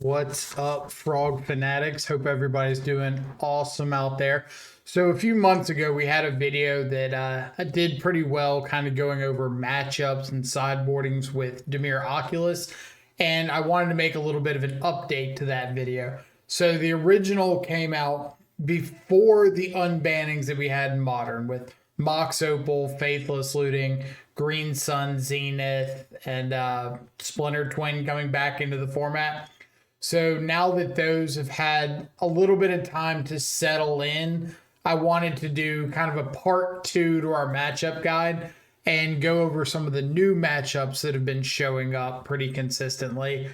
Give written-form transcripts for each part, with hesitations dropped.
What's up, Frog Fanatics? Hope everybody's doing awesome out there. So, a few months ago, we had a video that I did pretty well, kind of going over matchups and sideboardings with Dimir Oculus. And I wanted to make a little bit of an update to that video. So, the original came out before the unbannings that we had in Modern with Mox Opal, Faithless Looting, Green Sun, Zenith, and Splinter Twin coming back into the format. So now that those have had a little bit of time to settle in, I wanted to do kind of a part two to our matchup guide and go over some of the new matchups that have been showing up pretty consistently.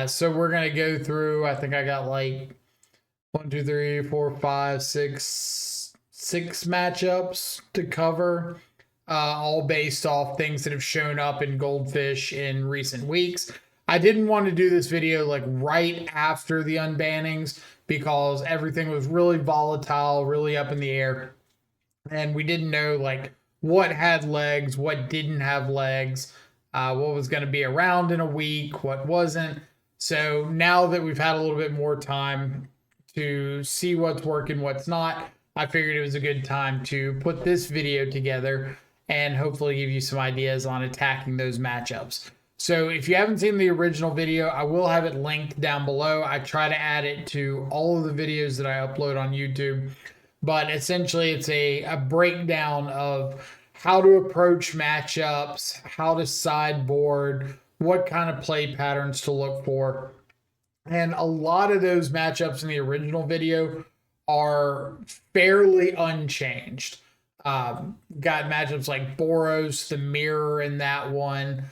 So we're going to go through, I think I got like 6 matchups to cover, all based off things that have shown up in Goldfish in recent weeks. I didn't want to do this video like right after the unbannings because everything was really volatile, really up in the air, and we didn't know like what had legs, what didn't have legs, what was going to be around in a week, what wasn't. So now that we've had a little bit more time to see what's working, what's not, I figured it was a good time to put this video together and hopefully give you some ideas on attacking those matchups. So if you haven't seen the original video, I will have it linked down below. I try to add it to all of the videos that I upload on YouTube. But essentially, it's a breakdown of how to approach matchups, how to sideboard, what kind of play patterns to look for. And a lot of those matchups in the original video are fairly unchanged. Got matchups like Boros, the Mirror in that one,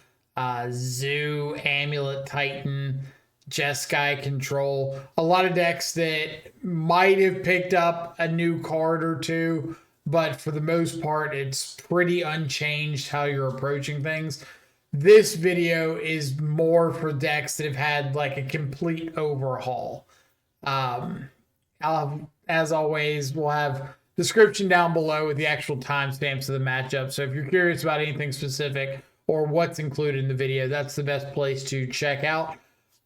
Zoo, Amulet Titan, Jeskai Control. A lot of decks that might have picked up a new card or two, but for the most part, it's pretty unchanged how you're approaching things. This video is more for decks that have had like a complete overhaul. As always, we'll have description down below with the actual timestamps of the matchup. So if you're curious about anything specific or what's included in the video, that's the best place to check out.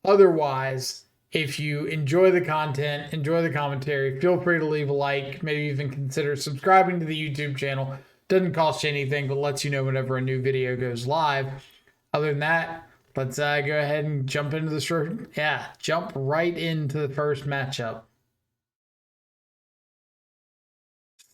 Otherwise, if you enjoy the content, enjoy the commentary, feel free to leave a like, maybe even consider subscribing to the YouTube channel. Doesn't cost you anything, but lets you know whenever a new video goes live. Other than that, let's go ahead and jump into the short. Yeah, jump right into the first matchup.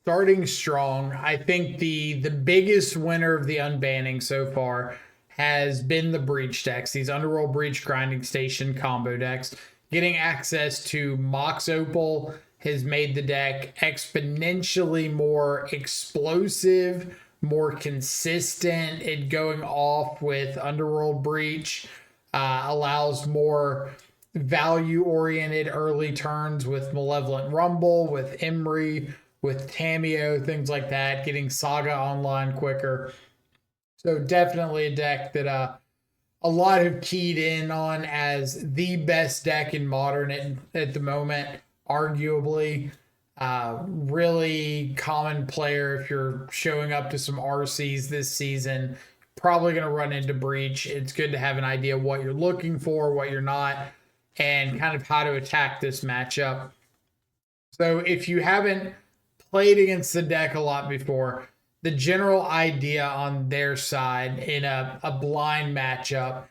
Starting strong, I think the biggest winner of the unbanning so far has been the Breach decks, these Underworld Breach Grinding Station combo decks. Getting access to Mox Opal has made the deck exponentially more explosive, more consistent. It going off with Underworld Breach allows more value-oriented early turns with Malevolent Rumble, with Emery, with Tameo, things like that, getting Saga online quicker. So definitely a deck that a lot have keyed in on as the best deck in Modern at the moment, arguably. Really common player if you're showing up to some RCs this season. Probably going to run into Breach. It's good to have an idea what you're looking for, what you're not, and kind of how to attack this matchup. So if you haven't played against the deck a lot before, the general idea on their side in a blind matchup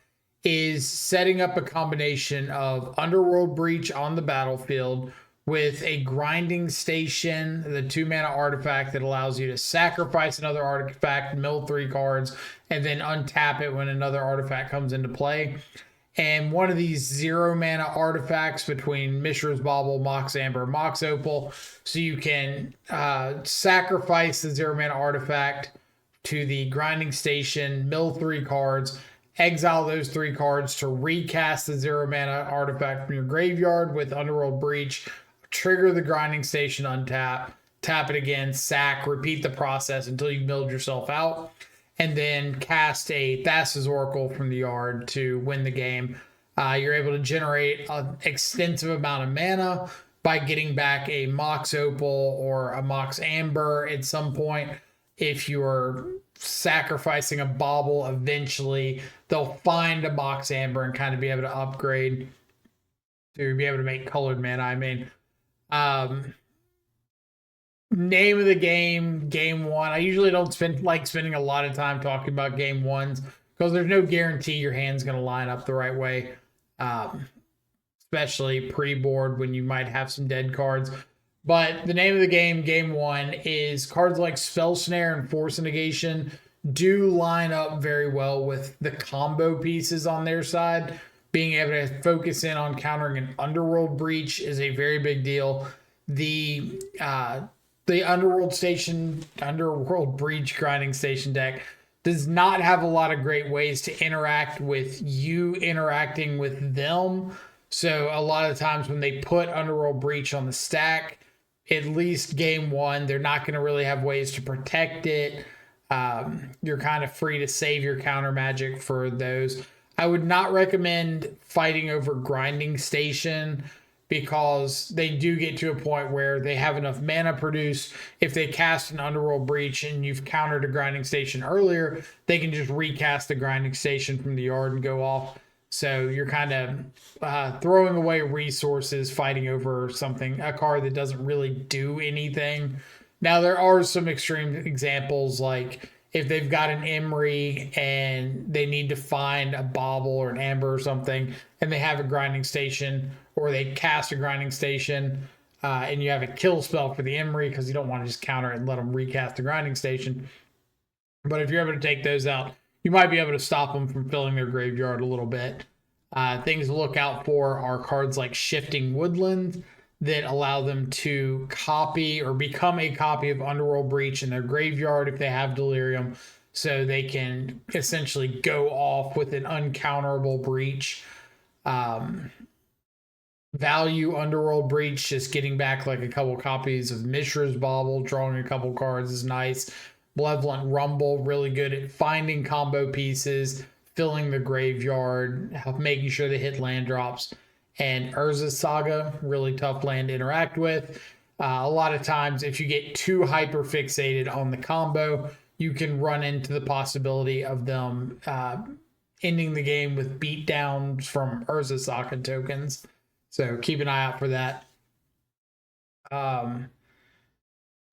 is setting up a combination of Underworld Breach on the battlefield with a Grinding Station, the 2-mana artifact that allows you to sacrifice another artifact, mill 3 cards, and then untap it when another artifact comes into play. And one of these 0-mana artifacts between Mishra's Bauble, Mox Amber, Mox Opal. So you can sacrifice the 0-mana artifact to the Grinding Station, mill 3 cards, exile those 3 cards to recast the 0-mana artifact from your graveyard with Underworld Breach, trigger the Grinding Station, untap, tap it again, sack, repeat the process until you milled yourself out, and then cast a Thassa's Oracle from the yard to win the game. You're able to generate an extensive amount of mana by getting back a Mox Opal or a Mox Amber at some point. If you're sacrificing a Bauble, eventually they'll find a Mox Amber and kind of be able to upgrade. to be able to make colored mana. I mean, name of the game, game one. I usually don't spending a lot of time talking about game ones because there's no guarantee your hand's going to line up the right way, especially pre-board when you might have some dead cards. But the name of the game, game one, is cards like Spell Snare and Force Negation do line up very well with the combo pieces on their side. Being able to focus in on countering an Underworld Breach is a very big deal. The Underworld Breach Grinding Station deck does not have a lot of great ways to interact with you interacting with them. So a lot of times when they put Underworld Breach on the stack, at least game one, they're not going to really have ways to protect it. You're kind of free to save your counter magic for those. I would not recommend fighting over Grinding Station because they do get to a point where they have enough mana produced. If they cast an Underworld Breach and you've countered a Grinding Station earlier, they can just recast the Grinding Station from the yard and go off. So you're kind of throwing away resources fighting over a card that doesn't really do anything. Now, there are some extreme examples, like if they've got an Emery and they need to find a Bauble or an Amber or something, and they have a Grinding Station, or they cast a Grinding Station, and you have a kill spell for the Emery because you don't want to just counter it and let them recast the Grinding Station. But if you're able to take those out, you might be able to stop them from filling their graveyard a little bit. Things to look out for are cards like Shifting Woodland that allow them to copy or become a copy of Underworld Breach in their graveyard if they have Delirium, so they can essentially go off with an uncounterable breach. Value Underworld Breach, just getting back like a couple copies of Mishra's Bauble, drawing a couple cards is nice. Malevolent Rumble, really good at finding combo pieces, filling the graveyard, making sure they hit land drops. And Urza's Saga, really tough land to interact with. A lot of times, if you get too hyper fixated on the combo, you can run into the possibility of them ending the game with beatdowns from Urza's Saga tokens. So keep an eye out for that.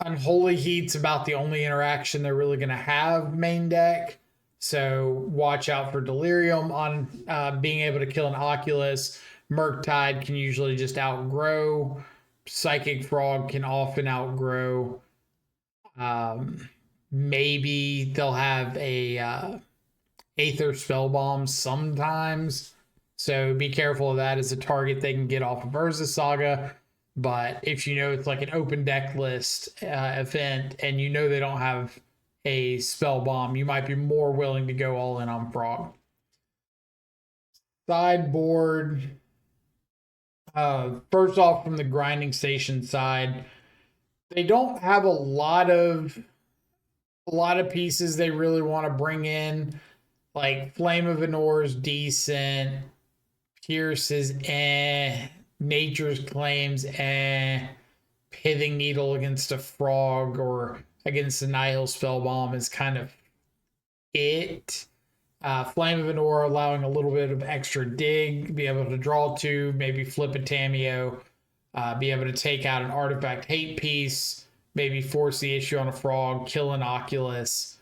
Unholy Heat's about the only interaction they're really going to have main deck. So watch out for Delirium on being able to kill an Oculus. Murktide can usually just outgrow. Psychic Frog can often outgrow. Maybe they'll have a Aether Spellbomb sometimes. So be careful of that as a target they can get off of Urza's Saga. But if you know it's like an open deck list event and you know they don't have a spell bomb, you might be more willing to go all in on Frog. Sideboard. First off, from the Grinding Station side, they don't have a lot of pieces they really want to bring in. Like Flame of Anor is decent. Pierce is Nature's Claims, Pithing Needle against a Frog or against the Nihil Spellbomb is kind of it. Flame of Anor allowing a little bit of extra dig, be able to draw two, maybe flip a Tameo, be able to take out an artifact hate piece, maybe force the issue on a Frog, kill an Oculus.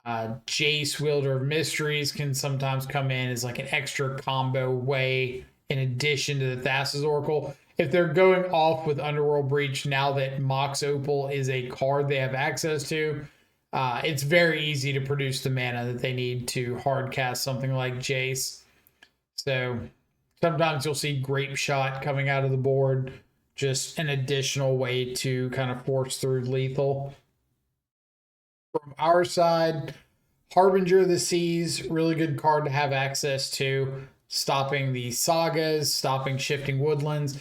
Jace, Wielder of Mysteries, can sometimes come in as like an extra combo way in addition to the Thassa's Oracle. If they're going off with Underworld Breach now that Mox Opal is a card they have access to, it's very easy to produce the mana that they need to hard cast something like Jace. So sometimes you'll see Grape Shot coming out of the board, just an additional way to kind of force through lethal. From our side, Harbinger of the Seas, really good card to have access to, stopping the sagas, stopping Shifting Woodlands.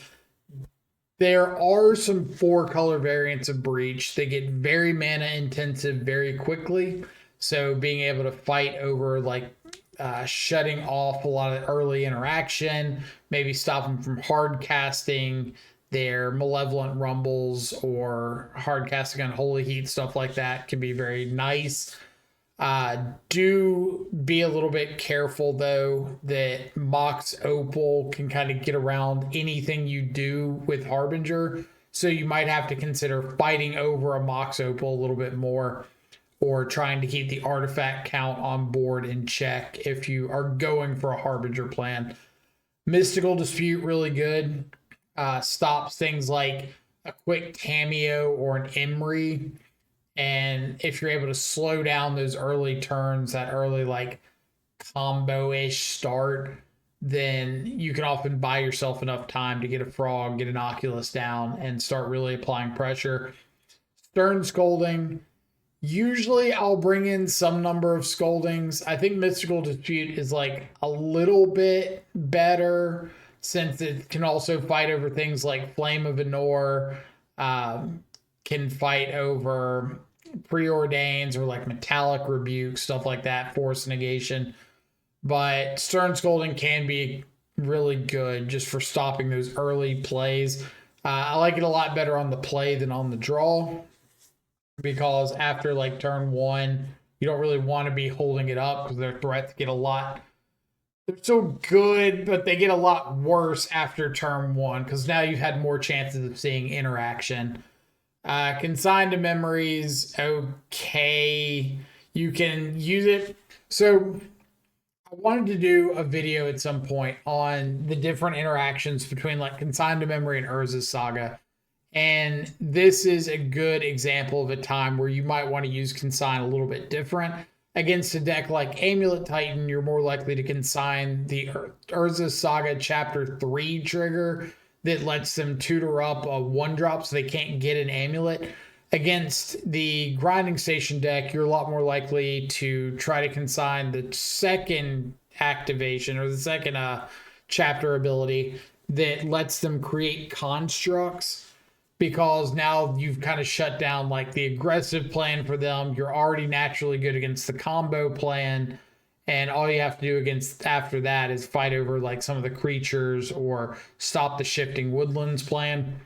There are some 4-color variants of Breach. They get very mana intensive very quickly. So being able to fight over like shutting off a lot of early interaction, maybe stop them from hard casting their Malevolent Rumbles or hard casting on Holy Heat, stuff like that can be very nice. Do be a little bit careful though that Mox Opal can kind of get around anything you do with Harbinger. So you might have to consider fighting over a Mox Opal a little bit more, or trying to keep the artifact count on board in check if you are going for a Harbinger plan. Mystical Dispute, really good. Stops things like a quick Cameo or an Emery. And if you're able to slow down those early turns, that early like combo-ish start, then you can often buy yourself enough time to get a Frog, get an Oculus down, and start really applying pressure. Stern Scolding. Usually I'll bring in some number of Scoldings. I think Mystical Dispute is like a little bit better since it can also fight over things like Flame of Anor, can fight over Preordains or like Metallic Rebuke, stuff like that, Force Negation. But Stern Scolding can be really good just for stopping those early plays. I like it a lot better on the play than on the draw, because after like turn one, you don't really want to be holding it up because their threats get a lot. They're so good, but they get a lot worse after turn one because now you've had more chances of seeing interaction. Consigned to Memories, okay. You can use it. So I wanted to do a video at some point on the different interactions between like Consigned to Memory and Urza's Saga. And this is a good example of a time where you might want to use Consign a little bit different. Against a deck like Amulet Titan, you're more likely to consign the Urza's Saga Chapter 3 trigger that lets them tutor up a 1-drop so they can't get an amulet. Against the Grinding Station deck, you're a lot more likely to try to consign the second activation or the second chapter ability that lets them create constructs, because now you've kind of shut down like the aggressive plan for them. You're already naturally good against the combo plan, and all you have to do against after that is fight over like some of the creatures or stop the Shifting Woodlands plan.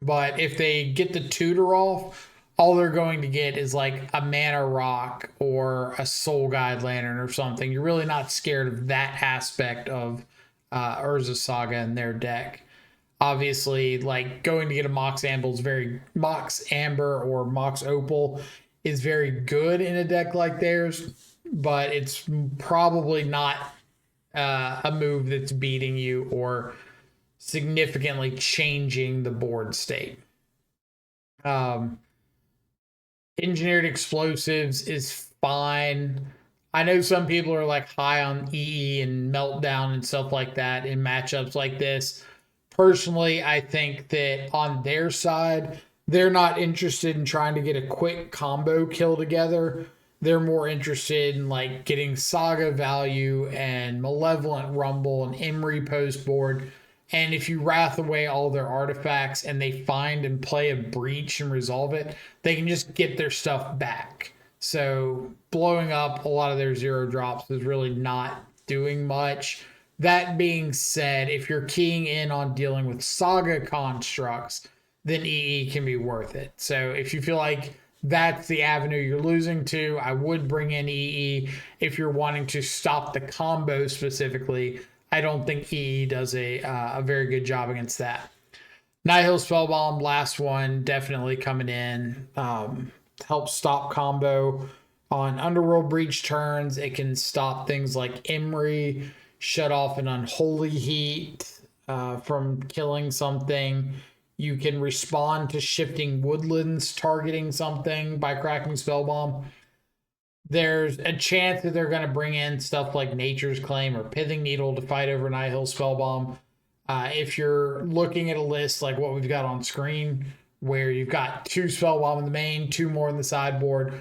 But if they get the tutor off, all they're going to get is like a Mana Rock or a Soul Guide Lantern or something. You're really not scared of that aspect of Urza Saga in their deck. Obviously, like going to get a Mox Amber or Mox Opal is very good in a deck like theirs, but it's probably not a move that's beating you or significantly changing the board state. Engineered Explosives is fine. I know some people are like high on EE and Meltdown and stuff like that in matchups like this. Personally, I think that on their side, they're not interested in trying to get a quick combo kill together. They're more interested in like getting Saga value and Malevolent Rumble and Emery post board. And if you wrath away all their artifacts and they find and play a breach and resolve it, they can just get their stuff back. So blowing up a lot of their 0-drops is really not doing much. That being said, if you're keying in on dealing with Saga constructs, then EE can be worth it. So if you feel like that's the avenue you're losing to, I would bring in EE. If you're wanting to stop the combo specifically, I don't think EE does a very good job against that. Nihil Spellbomb, last one, definitely coming in. Helps stop combo on Underworld Breach turns. It can stop things like Emery, shut off an Unholy Heat from killing something. You can respond to Shifting Woodlands targeting something by cracking Spellbomb. There's a chance that they're going to bring in stuff like Nature's Claim or Pithing Needle to fight over Nihil Spellbomb. If you're looking at a list like what we've got on screen, where you've got 2 Spellbomb in the main, 2 more in the sideboard,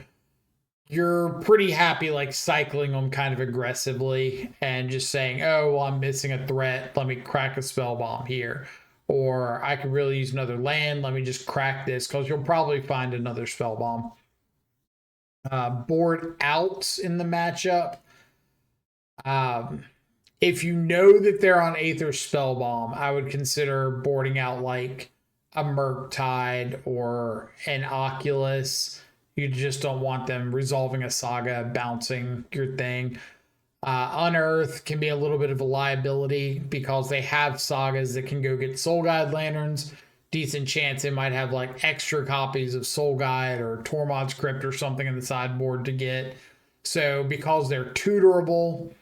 you're pretty happy like cycling them kind of aggressively and just saying, oh, well, I'm missing a threat, let me crack a Spellbomb here. Or I could really use another land, let me just crack this, because you'll probably find another Spellbomb. Board outs in the matchup. If you know that they're on Aether Spellbomb, I would consider boarding out like a Murktide or an Oculus You just don't want them resolving a saga, bouncing your thing. Unearth can be a little bit of a liability because they have sagas that can go get Soul Guide lanterns. Decent chance they might have like extra copies of Soul Guide or Tormod's Crypt or something in the sideboard to get. So because they're tutorable,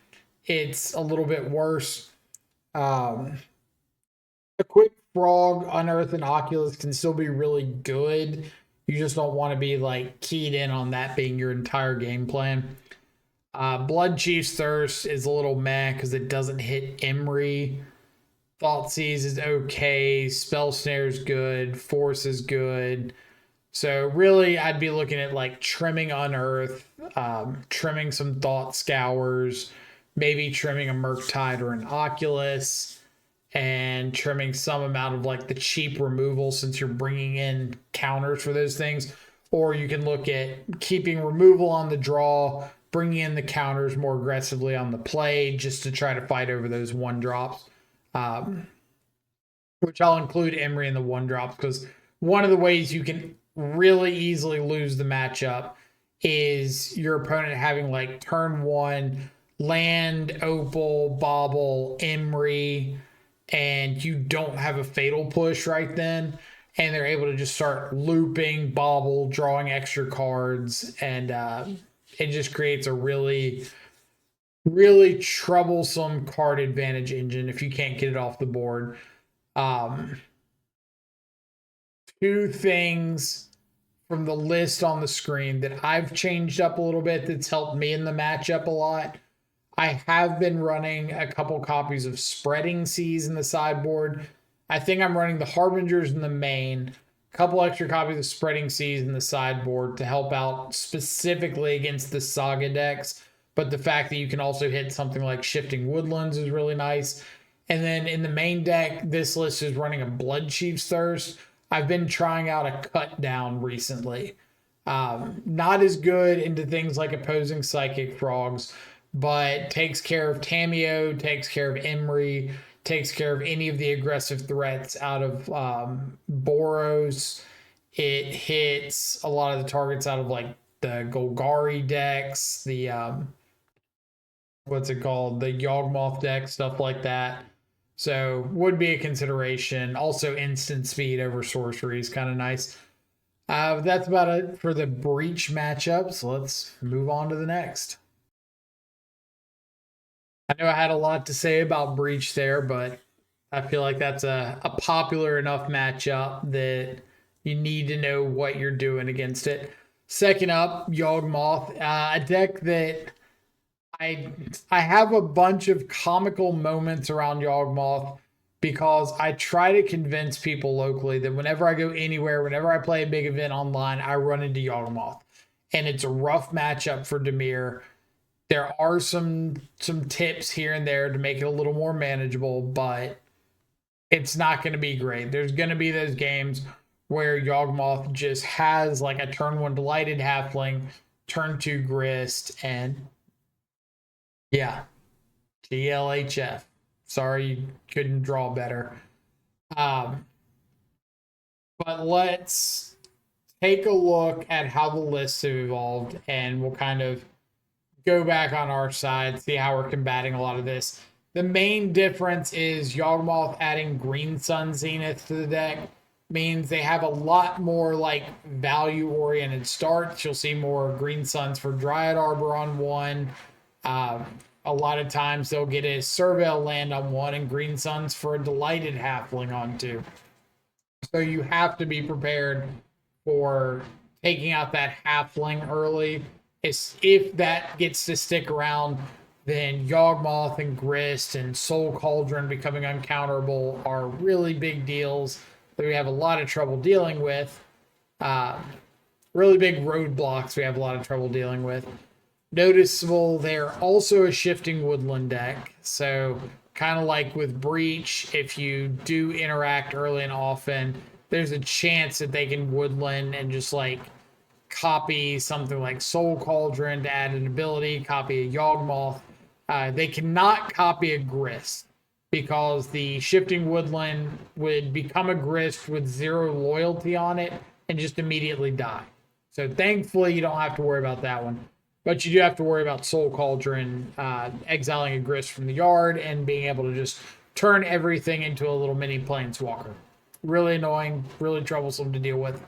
it's a little bit worse. A quick frog, Unearth, and Oculus can still be really good. You just don't want to be like keyed in on that being your entire game plan. Blood Chief's Thirst is a little meh because it doesn't hit Emery. Thoughtseize is okay. Spell Snare is good. Force is good. So really, I'd be looking at like trimming Unearth, trimming some Thought Scours, maybe trimming a Murktide or an Oculus, and trimming some amount of like the cheap removal since you're bringing in counters for those things. Or you can look at keeping removal on the draw, bringing in the counters more aggressively on the play just to try to fight over those one drops. Which I'll include Emery in the one drops because one of the ways you can really easily lose the matchup is your opponent having like turn one, land, Opal, Bauble, Emery, and you don't have a fatal push right then. And they're able to just start looping, Bauble, drawing extra cards, and it just creates a really, really troublesome card advantage engine if you can't get it off the board. Two things from the list on the screen that I've changed up a little bit that's helped me in the matchup a lot. I have been running a couple copies of Spreading Seas in the sideboard. I think I'm running the Harbingers in the main, a couple extra copies of Spreading Seas in the sideboard to help out specifically against the Saga decks. But the fact that you can also hit something like Shifting Woodlands is really nice. And then in the main deck, this list is running a Blood Chief's Thirst. I've been trying out a cut down recently. Not as good into things like opposing Psychic Frogs, but takes care of Tameo, takes care of Emery, takes care of any of the aggressive threats out of Boros. It hits a lot of the targets out of like the Golgari decks, the what's it called? The Yawgmoth deck, stuff like that. So would be a consideration. Also instant speed over sorcery is kind of nice. That's about it for the Breach matchup. So let's move on to the next. I know I had a lot to say about Breach there, but I feel like that's a popular enough matchup that you need to know what you're doing against it. Second up, Yawgmoth, a deck that I have a bunch of comical moments around Yawgmoth because I try to convince people locally that whenever I go anywhere, whenever I play a big event online, I run into Yawgmoth. And it's a rough matchup for Dimir. There are some tips here and there to make it a little more manageable, but it's not going to be great. There's going to be those games where Yawgmoth just has like a turn one Delighted Halfling, turn two Grist, and yeah, GLHF. Sorry you couldn't draw better. But let's take a look at how the lists have evolved, and we'll kind of go back on our side, see how we're combating a lot of this. The main difference is Yawgmoth adding Green Sun Zenith to the deck means they have a lot more like value-oriented starts. You'll see more Green Suns for Dryad Arbor on one. A lot of times they'll get a Surveil land on one and Green Suns for a Delighted Halfling on two. So you have to be prepared for taking out that Halfling early. If that gets to stick around, then Yawgmoth and Grist and Soul Cauldron becoming uncounterable are really big deals that we have a lot of trouble dealing with. Really big roadblocks we have a lot of trouble dealing with. Noticeable, they're also a Shifting Woodland deck. So kind of like with Breach, if you do interact early and often, there's a chance that they can Woodland and just like copy something like Soul Cauldron to add an ability, copy a Yawgmoth. They cannot copy a Grist because the Shifting Woodland would become a Grist with 0 loyalty on it and just immediately die. So thankfully, you don't have to worry about that one. But you do have to worry about Soul Cauldron, exiling a Grist from the yard, and being able to just turn everything into a little mini Planeswalker. Really annoying, really troublesome to deal with.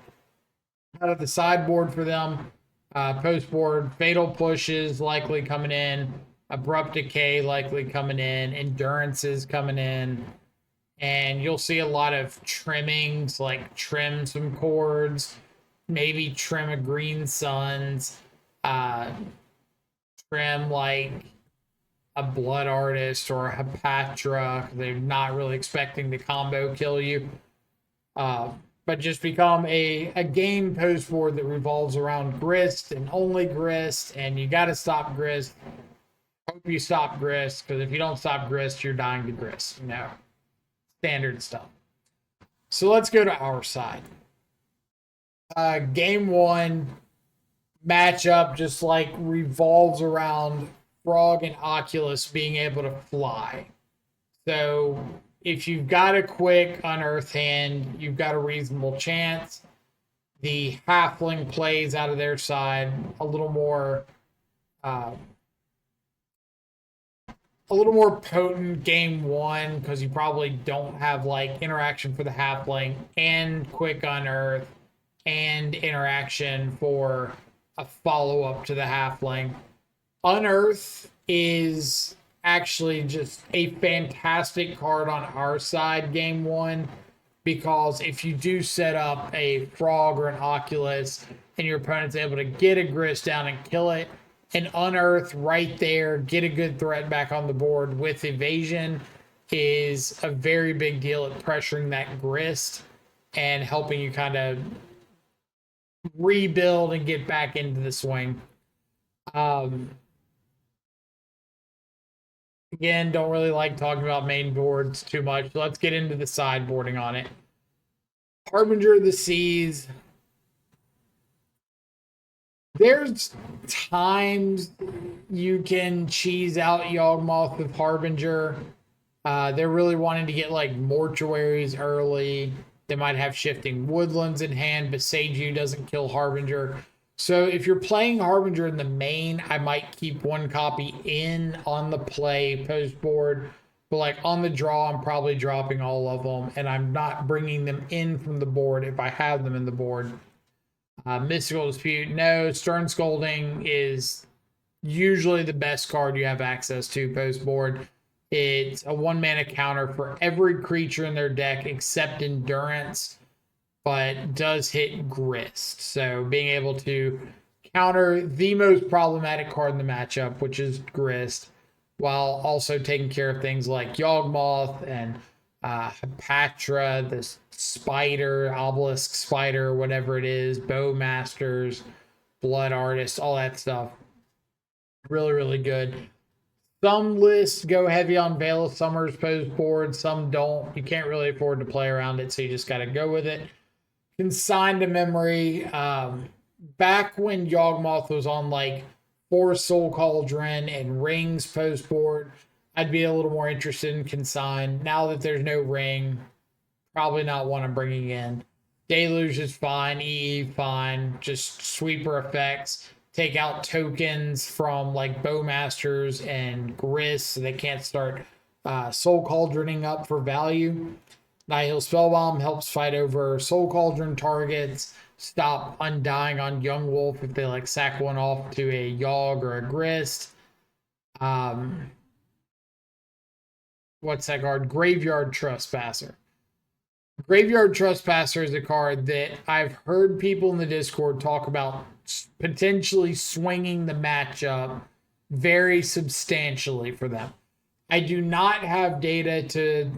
Out of the sideboard for them, post board, Fatal Pushes likely coming in, Abrupt Decay likely coming in, Endurance is coming in, and you'll see a lot of trimmings, like trim some chords, maybe trim a Green Suns, trim like a Blood Artist or a Hepatra. They're not really expecting the combo kill you. But just become a game post board that revolves around Grist and only Grist, and you got to stop Grist. Hope you stop Grist, because if you don't stop Grist, you're dying to Grist. You know, standard stuff. So let's go to our side. Game one matchup just like revolves around Frog and Oculus being able to fly. So if you've got a quick Unearth hand, you've got a reasonable chance. The Halfling plays out of their side a little more potent game one, because you probably don't have like interaction for the Halfling and quick Unearth and interaction for a follow-up to the Halfling. Unearth is actually just a fantastic card on our side game one, because if you do set up a Frog or an Oculus and your opponent's able to get a Grist down and kill it, an Unearth right there, get a good threat back on the board with evasion is a very big deal at pressuring that Grist and helping you kind of rebuild and get back into the swing. Again, don't really like talking about main boards too much. Let's get into the sideboarding on it. Harbinger of the Seas. There's times you can cheese out Yawgmoth with Harbinger. They're really wanting to get like mortuaries early. They might have shifting woodlands in hand, but Seiju doesn't kill Harbinger. So if you're playing Harbinger in the main, I might keep one copy in on the play post board. But like on the draw, I'm probably dropping all of them, and I'm not bringing them in from the board if I have them in the board. Mystical Dispute, no. Stern Scolding is usually the best card you have access to post board. It's a 1-mana counter for every creature in their deck except Endurance, but does hit Grist. So being able to counter the most problematic card in the matchup, which is Grist, while also taking care of things like Yawgmoth and Hepatra, the spider, obelisk spider, whatever it is, Bowmasters, Blood Artist, all that stuff. Really, really good. Some lists go heavy on Veil of Summer's post board, some don't. You can't really afford to play around it, so you just got to go with it. Consigned to memory. Back when Yawgmoth was on like 4 Soul Cauldron and Rings post board, I'd be a little more interested in Consigned. Now that there's no ring, probably not one I'm bringing in. Deluge is fine, EE fine, just sweeper effects. Take out tokens from like Bowmasters and Grist so they can't start Soul Cauldroning up for value. Nihil Spellbomb helps fight over Soul Cauldron targets. Stop Undying on Young Wolf if they like sack one off to a Yawg or a Grist. What's that card? Graveyard Trespasser. Graveyard Trespasser is a card that I've heard people in the Discord talk about potentially swinging the matchup very substantially for them. I do not have data to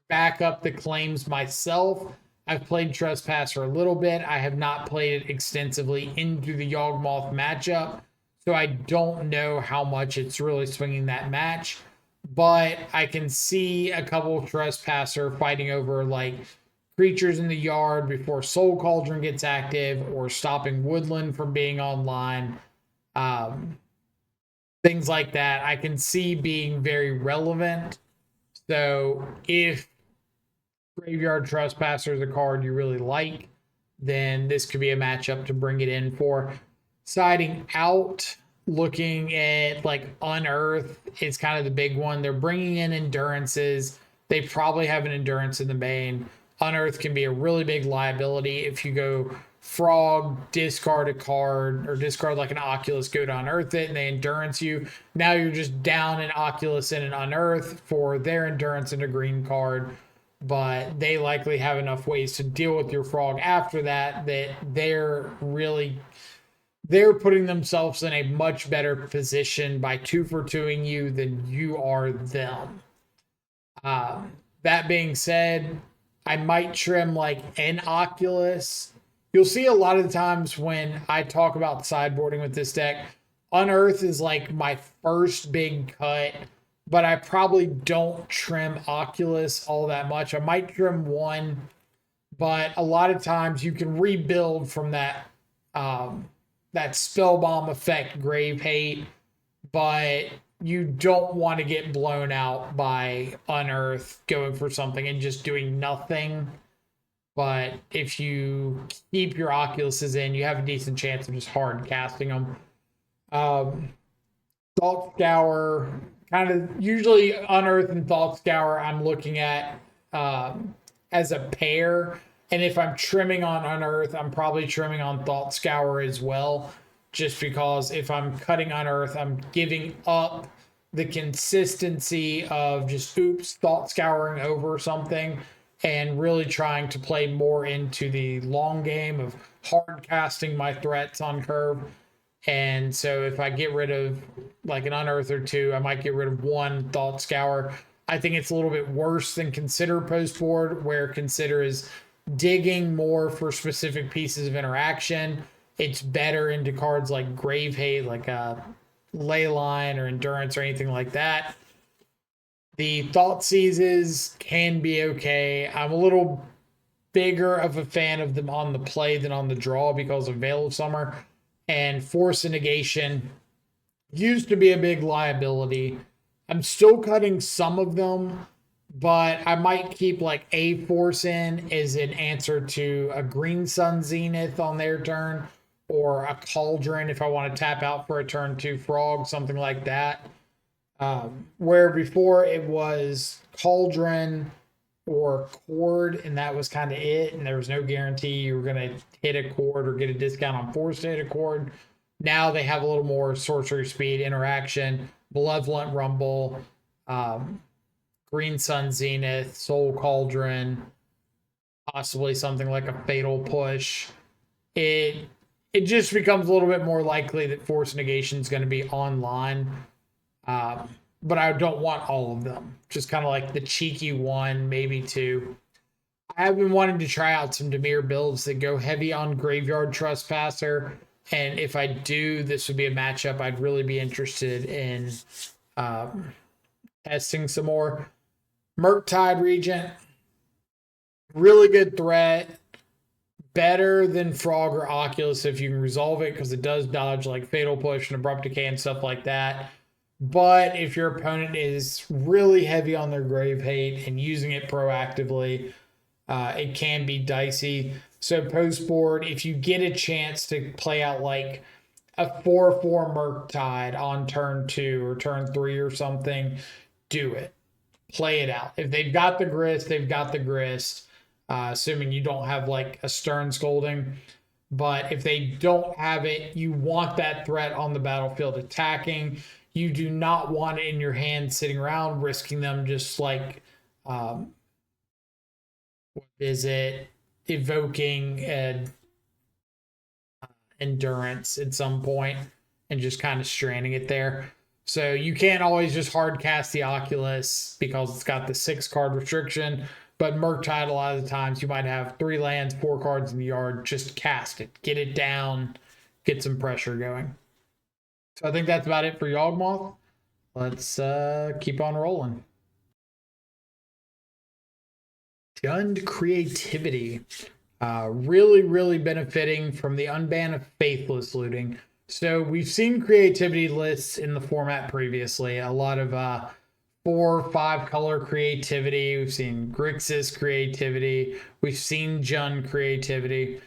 back up the claims myself. I've played Trespasser a little bit. I have not played it extensively into the Yawgmoth matchup, so I don't know how much it's really swinging that match. But I can see a couple of Trespasser fighting over like creatures in the yard before Soul Cauldron gets active, or stopping Woodland from being online. Things like that I can see being very relevant. So if Graveyard Trespasser is a card you really like, then this could be a matchup to bring it in for. Siding out, looking at like Unearth is kind of the big one. They're bringing in endurances. They probably have an endurance in the main. Unearth can be a really big liability if you go frog, discard a card, or discard like an Oculus, go to unearth it, and they endurance you. Now you're just down an Oculus and an unearth for their endurance and a green card. But they likely have enough ways to deal with your frog after that they're putting themselves in a much better position by 2-for-2ing you than you are them. That being said, I might trim like an Oculus. You'll see a lot of the times when I talk about sideboarding with this deck, Unearth is like my first big cut, but I probably don't trim Oculus all that much. I might trim one, but a lot of times you can rebuild from that spellbomb effect, Grave Hate, but you don't want to get blown out by Unearth going for something and just doing nothing. But if you keep your Oculuses in, you have a decent chance of just hard casting them. Thought Scour, kind of usually Unearth and Thought Scour I'm looking at as a pair. And if I'm trimming on Unearth, I'm probably trimming on Thought Scour as well. Just because if I'm cutting Unearth, I'm giving up the consistency of just Thought Scouring over something and really trying to play more into the long game of hard casting my threats on curve. And so if I get rid of like an Unearth or two, I might get rid of one Thought Scour. I think it's a little bit worse than Consider post board, where Consider is digging more for specific pieces of interaction. It's better into cards like Grave Hate, like a Leyline or Endurance or anything like that. The Thought Seizes can be okay. I'm a little bigger of a fan of them on the play than on the draw because of Veil of Summer. And Force of Negation used to be a big liability. I'm still cutting some of them, but I might keep like a Force in as an answer to a Green Sun Zenith on their turn, or a Cauldron if I want to tap out for a turn 2 Frog, something like that. Where before it was Cauldron or Cord, and that was kind of it, and there was no guarantee you were going to hit a Cord or get a discount on Force to hit a Cord. Now they have a little more sorcery speed interaction, Malevolent Rumble, Green Sun Zenith, Soul Cauldron, possibly something like a Fatal Push. It just becomes a little bit more likely that Force Negation is going to be online. But I don't want all of them. Just kind of like the cheeky one, maybe two. I have been wanting to try out some Dimir builds that go heavy on Graveyard Trespasser. And if I do, this would be a matchup I'd really be interested in testing some more. Murktide Regent, really good threat. Better than Frog or Oculus if you can resolve it, because it does dodge like Fatal Push and Abrupt Decay and stuff like that. But if your opponent is really heavy on their Grave Hate and using it proactively, it can be dicey. So post board, if you get a chance to play out like a 4/4 Murktide on turn 2 or turn 3 or something, do it. Play it out. If they've got the grist, they've got the grist. Assuming you don't have like a Stern Scolding. But if they don't have it, you want that threat on the battlefield attacking. You do not want it in your hand sitting around, risking them just like, what is it? Evoking an Endurance at some point and just kind of stranding it there. So you can't always just hard cast the Oculus because it's got the 6-card restriction. But Murktide, a lot of the times, you might have 3 lands, 4 cards in the yard. Just cast it. Get it down. Get some pressure going. So I think that's about it for Yawgmoth. Let's keep on rolling. Jund Creativity. Really benefiting from the unban of Faithless looting. So we've seen creativity lists in the format previously. A lot of 4 or 5 color creativity. We've seen Grixis creativity. We've seen Jund creativity.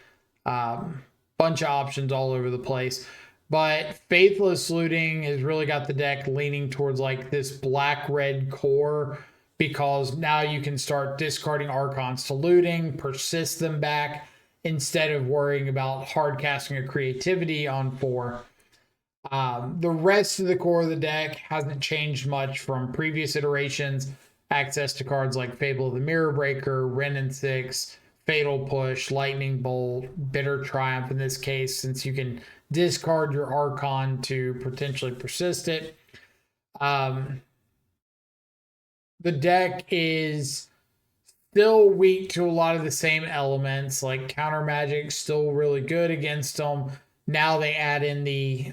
Bunch of options all over the place. But Faithless Looting has really got the deck leaning towards like this black-red core, because now you can start discarding Archons to looting, persist them back, instead of worrying about hard casting a creativity on 4. The rest of the core of the deck hasn't changed much from previous iterations. Access to cards like Fable of the Mirror Breaker, Wrenn and 6, Fatal Push, Lightning Bolt, Bitter Triumph in this case, since you can discard your Archon to potentially persist it. The deck is still weak to a lot of the same elements, like Counter Magic, still really good against them. Now they add in the,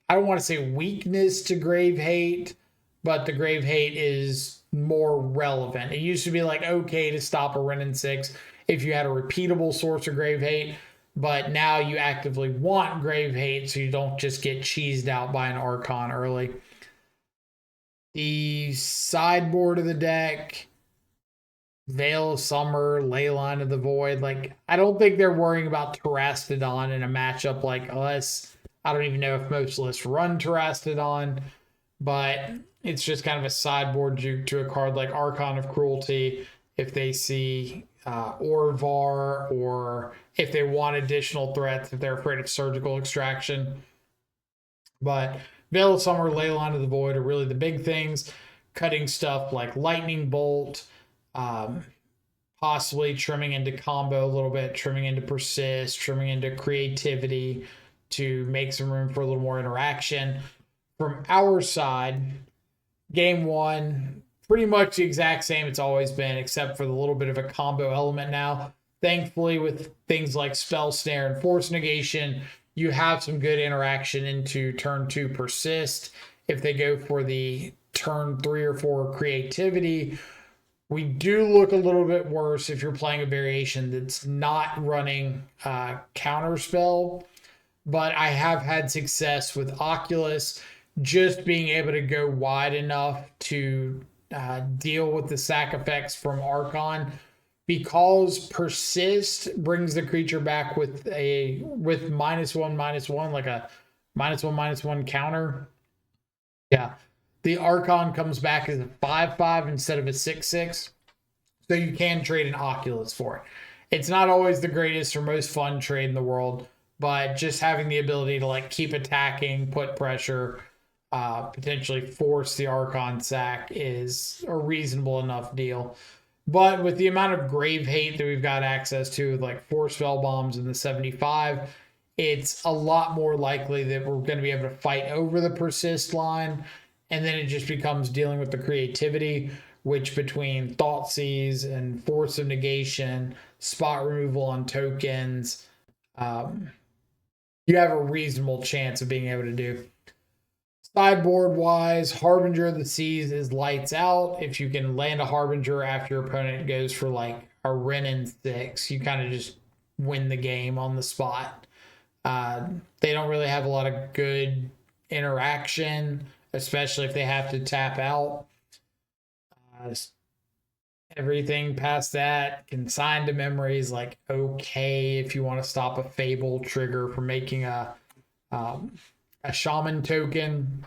I don't want to say weakness to Grave Hate, but the Grave Hate is more relevant. It used to be like okay to stop a Wrenn and 6 if you had a repeatable source of Grave Hate, but now you actively want Grave Hate so you don't just get cheesed out by an Archon early. The sideboard of the deck, Veil of Summer, Leyline of the Void, like I don't think they're worrying about Terastodon in a matchup like us. I don't even know if most lists run Terastodon, but it's just kind of a sideboard juke to a card like Archon of Cruelty if they see Orvar, or if they want additional threats, if they're afraid of Surgical Extraction. But Veil of Summer, Leyline of the Void are really the big things. Cutting stuff like Lightning Bolt, possibly trimming into combo a little bit, trimming into persist, trimming into creativity to make some room for a little more interaction. From our side, game 1, pretty much the exact same it's always been, except for the little bit of a combo element now. Thankfully, with things like Spell Snare and Force Negation, you have some good interaction into turn 2 persist. If they go for the turn 3 or 4 creativity, we do look a little bit worse if you're playing a variation that's not running Counterspell. But I have had success with Oculus just being able to go wide enough to deal with the sack effects from Archon, because persist brings the creature back with -1/-1, like a -1/-1 counter. Yeah, the Archon comes back as a 5/5 instead of a 6/6, so you can trade an Oculus for it. It's not always the greatest or most fun trade in the world, but just having the ability to like keep attacking, put pressure, potentially force the Archon sack is a reasonable enough deal. But with the amount of Grave Hate that we've got access to, like 4 spell bombs in the 75, it's a lot more likely that we're going to be able to fight over the persist line, and then it just becomes dealing with the creativity, which between Thoughtseize and Force of Negation, spot removal on tokens, you have a reasonable chance of being able to do. Sideboard wise, Harbinger of the Seas is lights out. If you can land a Harbinger after your opponent goes for like a Wrenn and 6, you kind of just win the game on the spot. They don't really have a lot of good interaction, especially if they have to tap out. Everything past that, Consigned to Memory is like okay if you want to stop a Fable trigger from making a Shaman token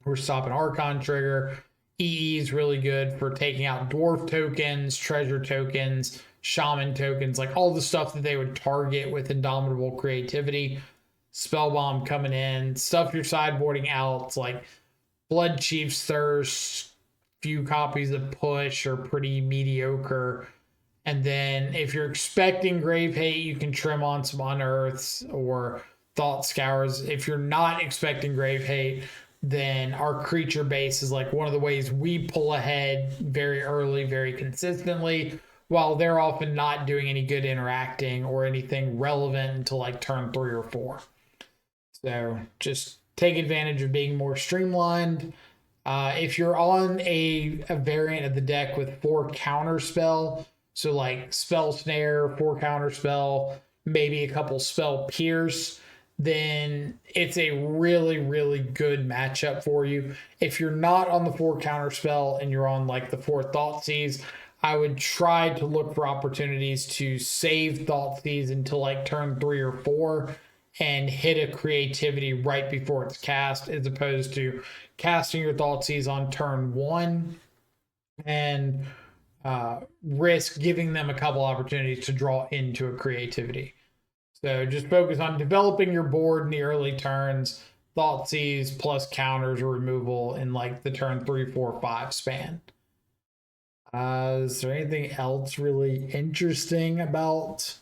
or stop an Archon trigger. EE is really good for taking out Dwarf tokens, Treasure tokens, Shaman tokens, like all the stuff that they would target with Indomitable Creativity. Spellbomb coming in, stuff you're sideboarding out. It's like Blood Chief's Thirst, few copies of Push are pretty mediocre. And then if you're expecting Grave Hate, you can trim on some Unearths or Thought Scours. If you're not expecting Grave Hate, then our creature base is like one of the ways we pull ahead very early, very consistently, while they're often not doing any good interacting or anything relevant until like turn 3 or 4. So just take advantage of being more streamlined. If you're on a variant of the deck with 4 counterspell, so like Spell Snare, 4 counterspell, maybe a couple Spell Pierce, then it's a really, really good matchup for you. If you're not on the 4 counterspell and you're on like the 4 Thoughtseize, I would try to look for opportunities to save Thoughtseize until like turn 3 or 4 and hit a creativity right before it's cast, as opposed to casting your Thoughtseize on turn 1 and risk giving them a couple opportunities to draw into a creativity. So just focus on developing your board in the early turns, Thoughtseize plus counters or removal in like the turn 3, 4, 5 span. Is there anything else really interesting about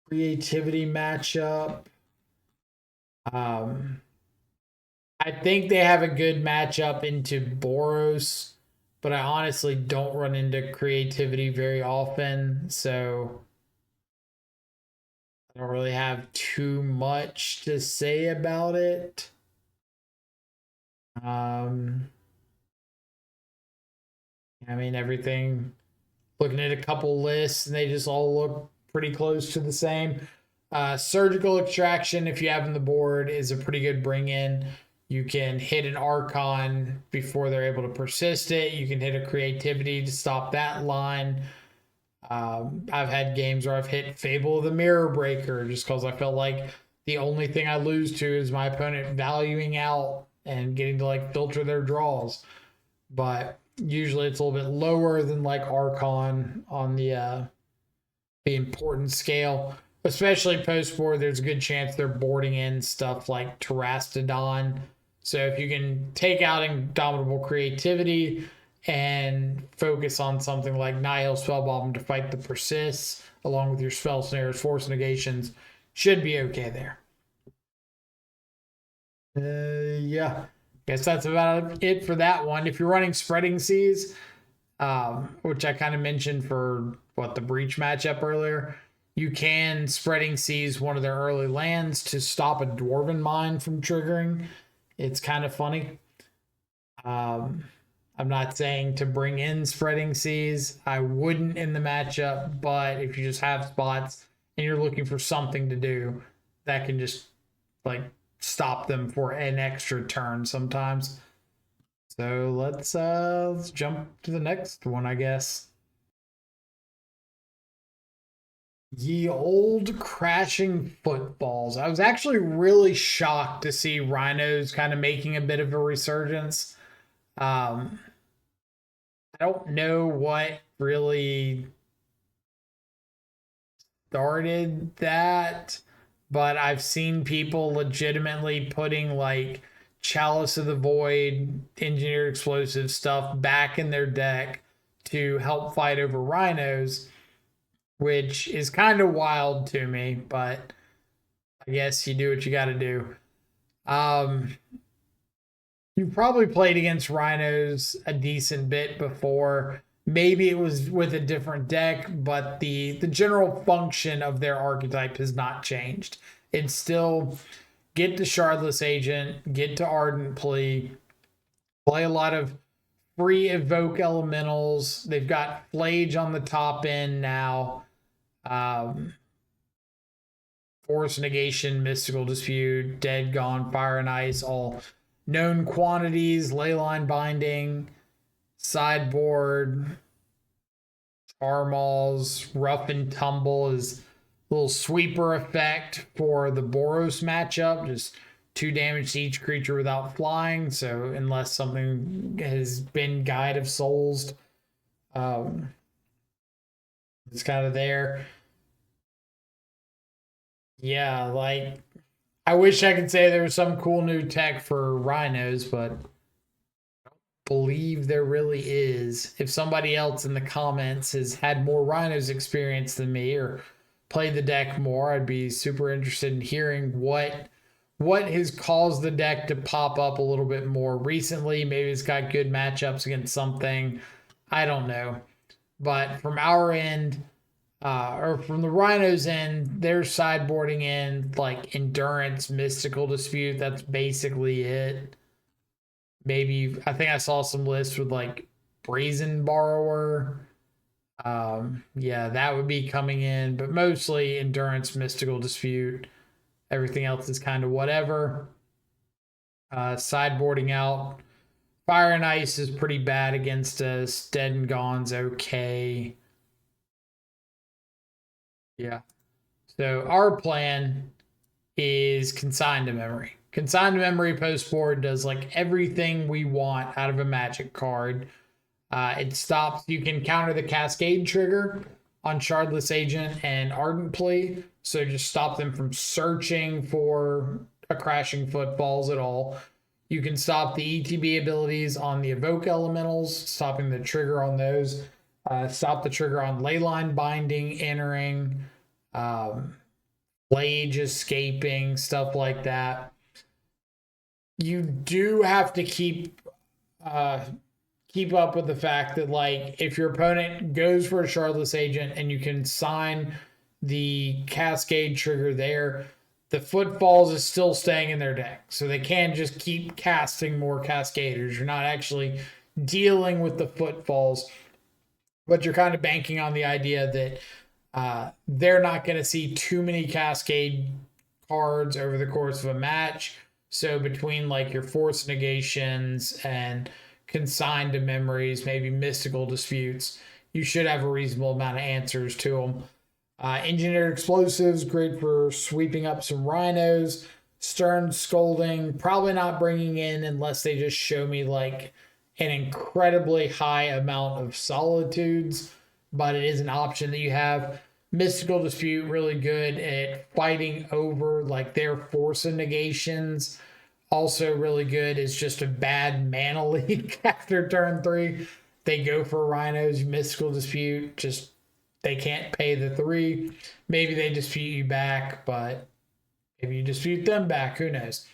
creativity matchup? I think they have a good matchup into Boros, but I honestly don't run into creativity very often, so I don't really have too much to say about it. I mean, everything, looking at a couple lists, and they just all look pretty close to the same. Surgical Extraction, if you have on the board, is a pretty good bring in. You can hit an Archon before they're able to persist it. You can hit a Creativity to stop that line. I've had games where I've hit Fable of the Mirror Breaker just because I felt like the only thing I lose to is my opponent valuing out and getting to like filter their draws. But usually it's a little bit lower than like Archon on the importance scale. Especially post board, there's a good chance they're boarding in stuff like Terastodon. So if you can take out Indomitable Creativity and focus on something like Nihil Spellbomb to fight the persists, along with your spell snares, force negations, should be okay there. Yeah, guess that's about it for that one. If you're running Spreading Seas, which I kind of mentioned for the Breach matchup earlier, you can Spreading Seas one of their early lands to stop a Dwarven Mine from triggering. It's kind of funny. I'm not saying to bring in Spreading Seas. I wouldn't in the matchup, but if you just have spots and you're looking for something to do, that can just like stop them for an extra turn sometimes. So let's jump to the next one, I guess. Ye old crashing footfalls. I was actually really shocked to see rhinos kind of making a bit of a resurgence. I don't know what really started that, but I've seen people legitimately putting like Chalice of the Void, engineered explosive stuff back in their deck to help fight over rhinos, which is kind of wild to me, but I guess you do what you got to do. You probably played against rhinos a decent bit before. Maybe it was with a different deck, but the general function of their archetype has not changed. It's still get to Shardless Agent, get to Ardent Plea, play a lot of free evoke elementals. They've got Flage on the top end now. Force Negation, Mystical Dispute, Dead, Gone, Fire and Ice, all known quantities. Leyline Binding, sideboard, Armals, Rough and Tumble is a little sweeper effect for the Boros matchup. Just 2 damage to each creature without flying. So unless something has been Guide of Souls, it's kind of there. Yeah, like I wish I could say there was some cool new tech for rhinos, but I don't believe there really is. If somebody else in the comments has had more rhinos experience than me or played the deck more, I'd be super interested in hearing what has caused the deck to pop up a little bit more recently. Maybe it's got good matchups against something. I don't know. But from our end, or from the rhinos end, they're sideboarding in like Endurance, Mystical Dispute. That's basically it. Maybe I think I saw some lists with like Brazen Borrower. Yeah, that would be coming in, but mostly Endurance, Mystical Dispute. Everything else is kind of whatever. Sideboarding out Fire and Ice is pretty bad against us. Dead and Gone's okay. Yeah. So our plan is Consign to Memory. Consign to Memory post board does like everything we want out of a Magic card. It stops. You can counter the Cascade trigger on Shardless Agent and Ardent Plea, so just stop them from searching for a Crashing Footfalls at all. You can stop the ETB abilities on the Evoke Elementals, stopping the trigger on those. Stop the trigger on Leyline Binding, entering, Lage escaping, stuff like that. You do have to keep up with the fact that, like, if your opponent goes for a Shardless Agent and you can sign the Cascade trigger there, the Footfalls is still staying in their deck. So they can't just keep casting more Cascaders. You're not actually dealing with the Footfalls, but you're kind of banking on the idea that they're not going to see too many Cascade cards over the course of a match. So between like your Force Negations and Consigned to Memories, maybe Mystical Disputes, you should have a reasonable amount of answers to them. Engineered Explosives, great for sweeping up some Rhinos. Stern Scolding, probably not bringing in unless they just show me like an incredibly high amount of Solitudes, but it is an option that you have. Mystical Dispute, really good at fighting over like their Force of Negations. Also really good is just a bad mana leak after turn 3. They go for Rhinos, Mystical Dispute, just they can't pay the 3. Maybe they dispute you back, but maybe you dispute them back. Who knows?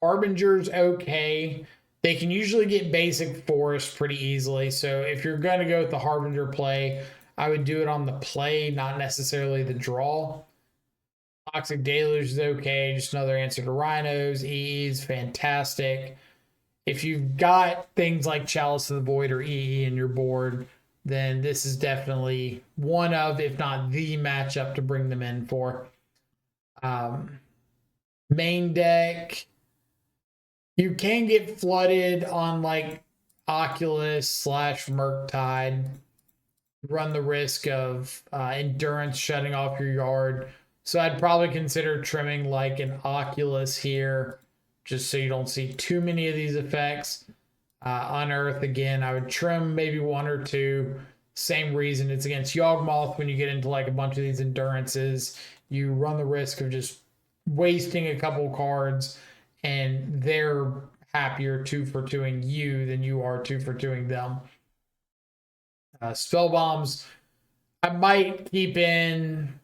Harbinger's okay. They can usually get basic Forest pretty easily. So if you're going to go with the Harbinger play, I would do it on the play, not necessarily the draw. Toxic Deluge is okay. Just another answer to Rhinos. EE's fantastic. If you've got things like Chalice of the Void or EE in your board, then this is definitely one of, if not the matchup to bring them in for. Main deck, you can get flooded on like Oculus / Murktide. Run the risk of Endurance shutting off your yard. So I'd probably consider trimming like an Oculus here, just so you don't see too many of these effects. Unearth, again, I would trim maybe 1 or 2. Same reason, it's against Yawgmoth. When you get into like a bunch of these endurances, you run the risk of just wasting a couple cards, and they're happier 2 for 2ing you than you are 2 for 2ing them. Spell bombs, I might keep in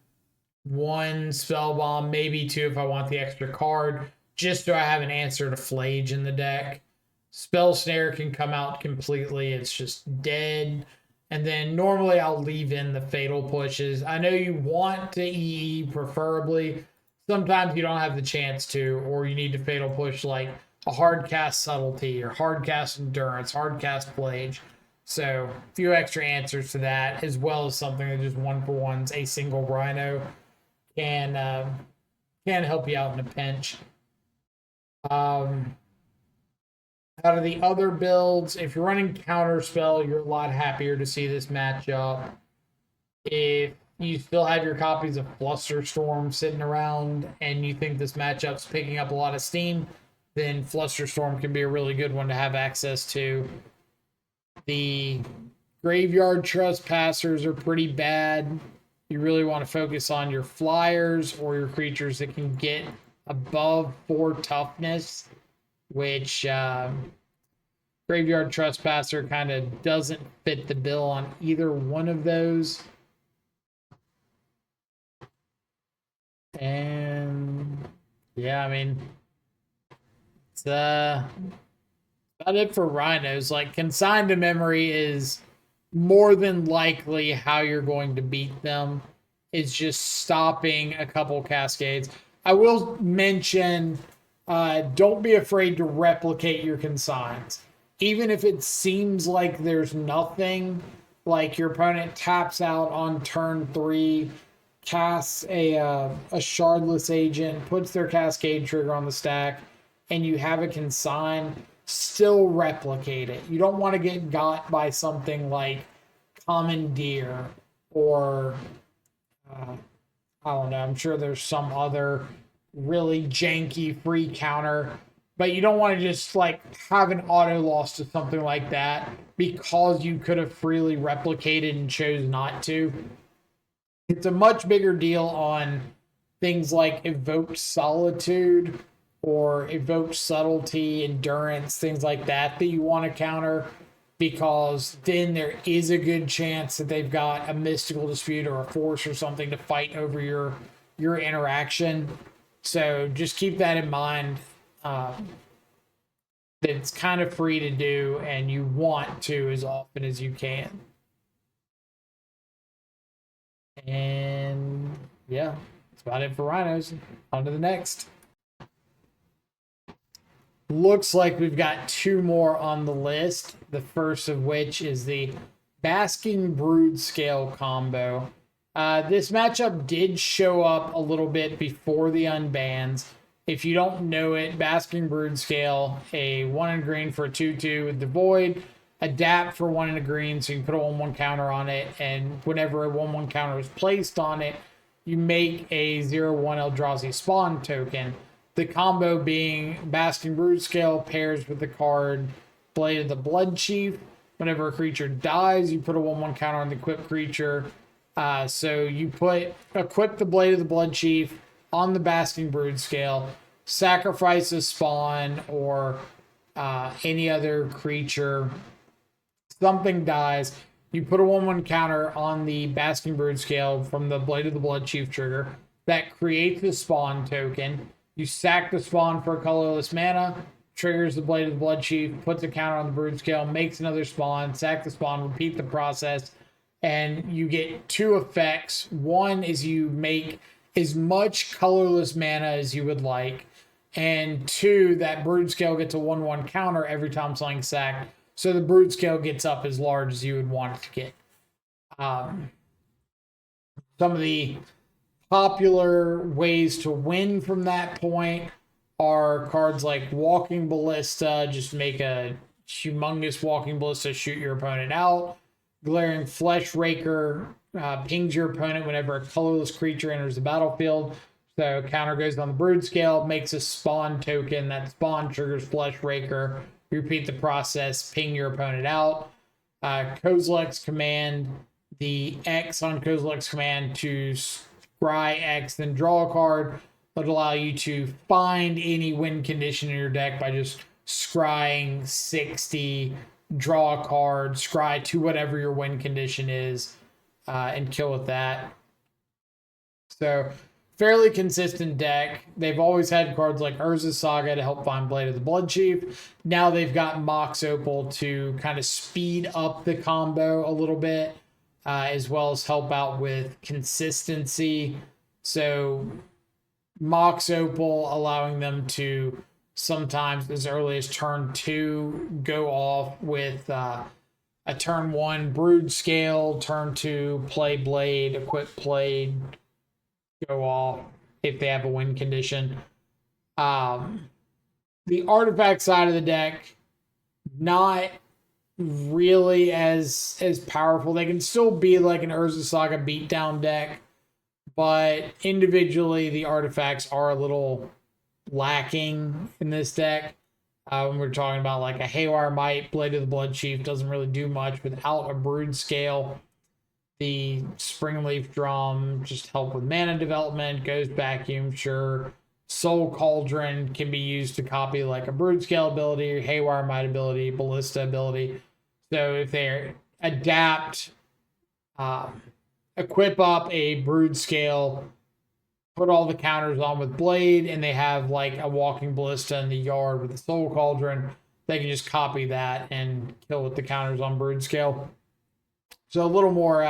1 spell bomb, maybe 2 if I want the extra card, just so I have an answer to Flage in the deck. Spell Snare can come out completely, it's just dead. And then normally I'll leave in the Fatal Pushes. I know you want to EE preferably. Sometimes you don't have the chance to, or you need to Fatal Push like a hard cast Subtlety or hard cast Endurance, hard cast Flage. So a few extra answers to that, as well as something that just 1-for-1's a single Rhino can help you out in a pinch. Out of the other builds, if you're running Counterspell, you're a lot happier to see this matchup. If you still have your copies of Flusterstorm sitting around and you think this matchup's picking up a lot of steam, then Flusterstorm can be a really good one to have access to. The Graveyard Trespassers are pretty bad. You really want to focus on your flyers or your creatures that can get above 4 toughness, which Graveyard Trespasser kind of doesn't fit the bill on either one of those. And yeah, I mean, it's about it for Rhinos. Like, Consigned to Memory is more than likely how you're going to beat them. It's just stopping a couple cascades. I will mention, don't be afraid to replicate your consigns. Even if it seems like there's nothing, like your opponent taps out on turn 3, casts a Shardless Agent, puts their Cascade trigger on the stack, and you have a consign, still replicate it. You don't want to get got by something like Commandeer or I don't know. I'm sure there's some other really janky free counter, but you don't want to just like have an auto loss to something like that because you could have freely replicated and chose not to. It's a much bigger deal on things like evoked solitude or evoked subtlety, endurance, things like that you want to counter, because then there is a good chance that they've got a mystical dispute or a force or something to fight over your interaction. So just keep that in mind. That it's kind of free to do, and you want to as often as you can. And yeah, that's about it for rhinos. On to the next. Looks like we've got two more on the list. The first of which is the Basking Broodscale Combo. This matchup did show up a little bit before the unbans. If you don't know it, Basking Broodscale, a 1 in green for a 2/2 with the Void, adapt for 1 in a green, so you can put a 1/1 counter on it, and whenever a 1/1 counter is placed on it, you make a 0/1 Eldrazi spawn token. The combo being Basking Broodscale pairs with the card Blade of the Blood Chief. Whenever a creature dies, you put a 1/1 counter on the equipped creature. So you equip the Blade of the Blood Chief on the Basking Broodscale, sacrifice a spawn or any other creature. Something dies. You put a 1/1 counter on the Basking Broodscale from the Blade of the Blood Chief trigger. That creates the spawn token. You sack the spawn for a colorless mana, triggers the Blade of the Blood Chief, puts a counter on the Broodscale, makes another spawn, sack the spawn, repeat the process, and you get two effects. One is you make as much colorless mana as you would like, and two, that Broodscale gets a 1/1 counter every time something sacked, so the Broodscale gets up as large as you would want it to get. Some of the popular ways to win from that point are cards like Walking Ballista, just make a humongous Walking Ballista, shoot your opponent out. Glaring Flesh Raker pings your opponent whenever a colorless creature enters the battlefield. So counter goes on the Broodscale, makes a spawn token. That spawn triggers Flesh Raker. You repeat the process, ping your opponent out. Kozilek's Command, the X on Kozilek's Command to scry X, then draw a card. That allow you to find any win condition in your deck by just scrying 60, draw a card, scry to whatever your win condition is, and kill with that. So fairly consistent deck. They've always had cards like Urza's Saga to help find Blade of the Blood Chief. Now they've got Mox Opal to kind of speed up the combo a little bit, as well as help out with consistency. So Mox Opal allowing them to sometimes as early as turn 2 go off with a turn 1 Broodscale, turn 2 play Blade, equip Blade, go off if they have a win condition. The artifact side of the deck, not really as powerful. They can still be like an Urza Saga beatdown deck, but individually the artifacts are a little lacking in this deck. When we're talking about like a Haywire Might, Blade of the Blood Chief doesn't really do much without a Broodscale. The Springleaf Drum just help with mana development, Ghost Vacuum, sure. Soul Cauldron can be used to copy like a Broodscale ability, Haywire Might ability, Ballista ability. So if they adapt, equip up a Broodscale, put all the counters on with Blade, and they have like a Walking Ballista in the yard with a Soul Cauldron, they can just copy that and kill with the counters on Broodscale. So a little more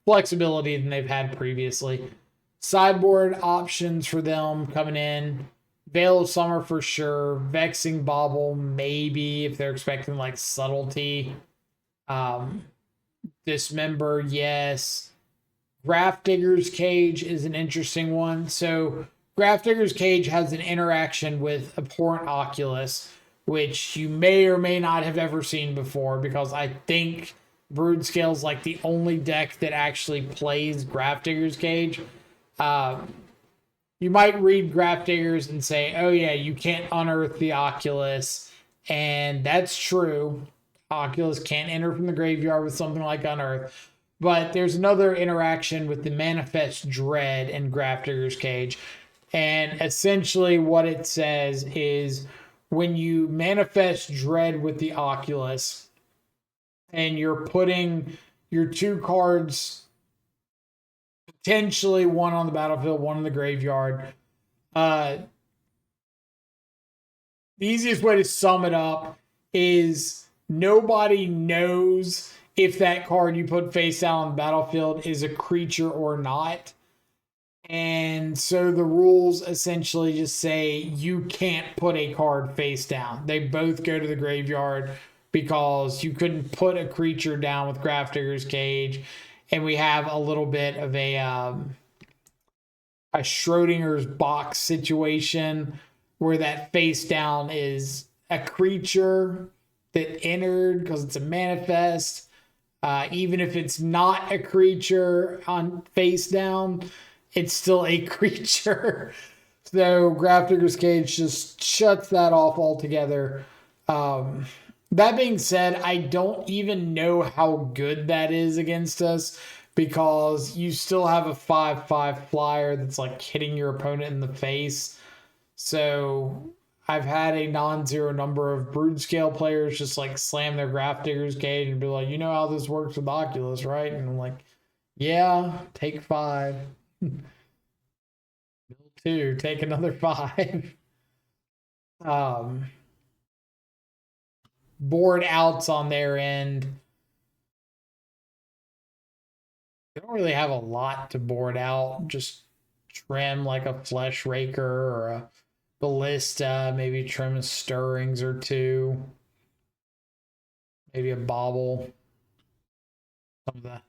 flexibility than they've had previously. Sideboard options for them coming in. Veil of Summer for sure. Vexing Bauble maybe if they're expecting like subtlety. Dismember, yes. Grafdigger's Cage is an interesting one. So Grafdigger's Cage has an interaction with Abhorrent Oculus, which you may or may not have ever seen before, because I think Broodscale's like the only deck that actually plays Grafdigger's Cage. You might read Grafdiggers and say, oh yeah, you can't unearth the Oculus. And that's true. Oculus can't enter from the graveyard with something like Unearth. But there's another interaction with the Manifest Dread in Grafdigger's Cage. And essentially what it says is when you Manifest Dread with the Oculus and you're putting your 2 cards, potentially one on the battlefield, one in the graveyard. The easiest way to sum it up is nobody knows if that card you put face down on the battlefield is a creature or not. And so the rules essentially just say you can't put a card face down. They both go to the graveyard because you couldn't put a creature down with Grafdigger's Cage. And we have a little bit of a Schrodinger's box situation where that face down is a creature that entered because it's a manifest. Even if it's not a creature on face down, it's still a creature. So Grafdigger's Cage just shuts that off altogether. That being said, I don't even know how good that is against us, because you still have a 5/5 flyer that's like hitting your opponent in the face. So I've had a non-zero number of Broodscale players just like slam their Grafdigger's Cage and be like, you know how this works with Oculus, right? And I'm like, yeah, take 5. Build 2, take another 5. Board outs on their end. They don't really have a lot to board out. Just trim like a Flesh Raker or a Ballista. Maybe trim Stirrings or 2. Maybe a Bauble. Some of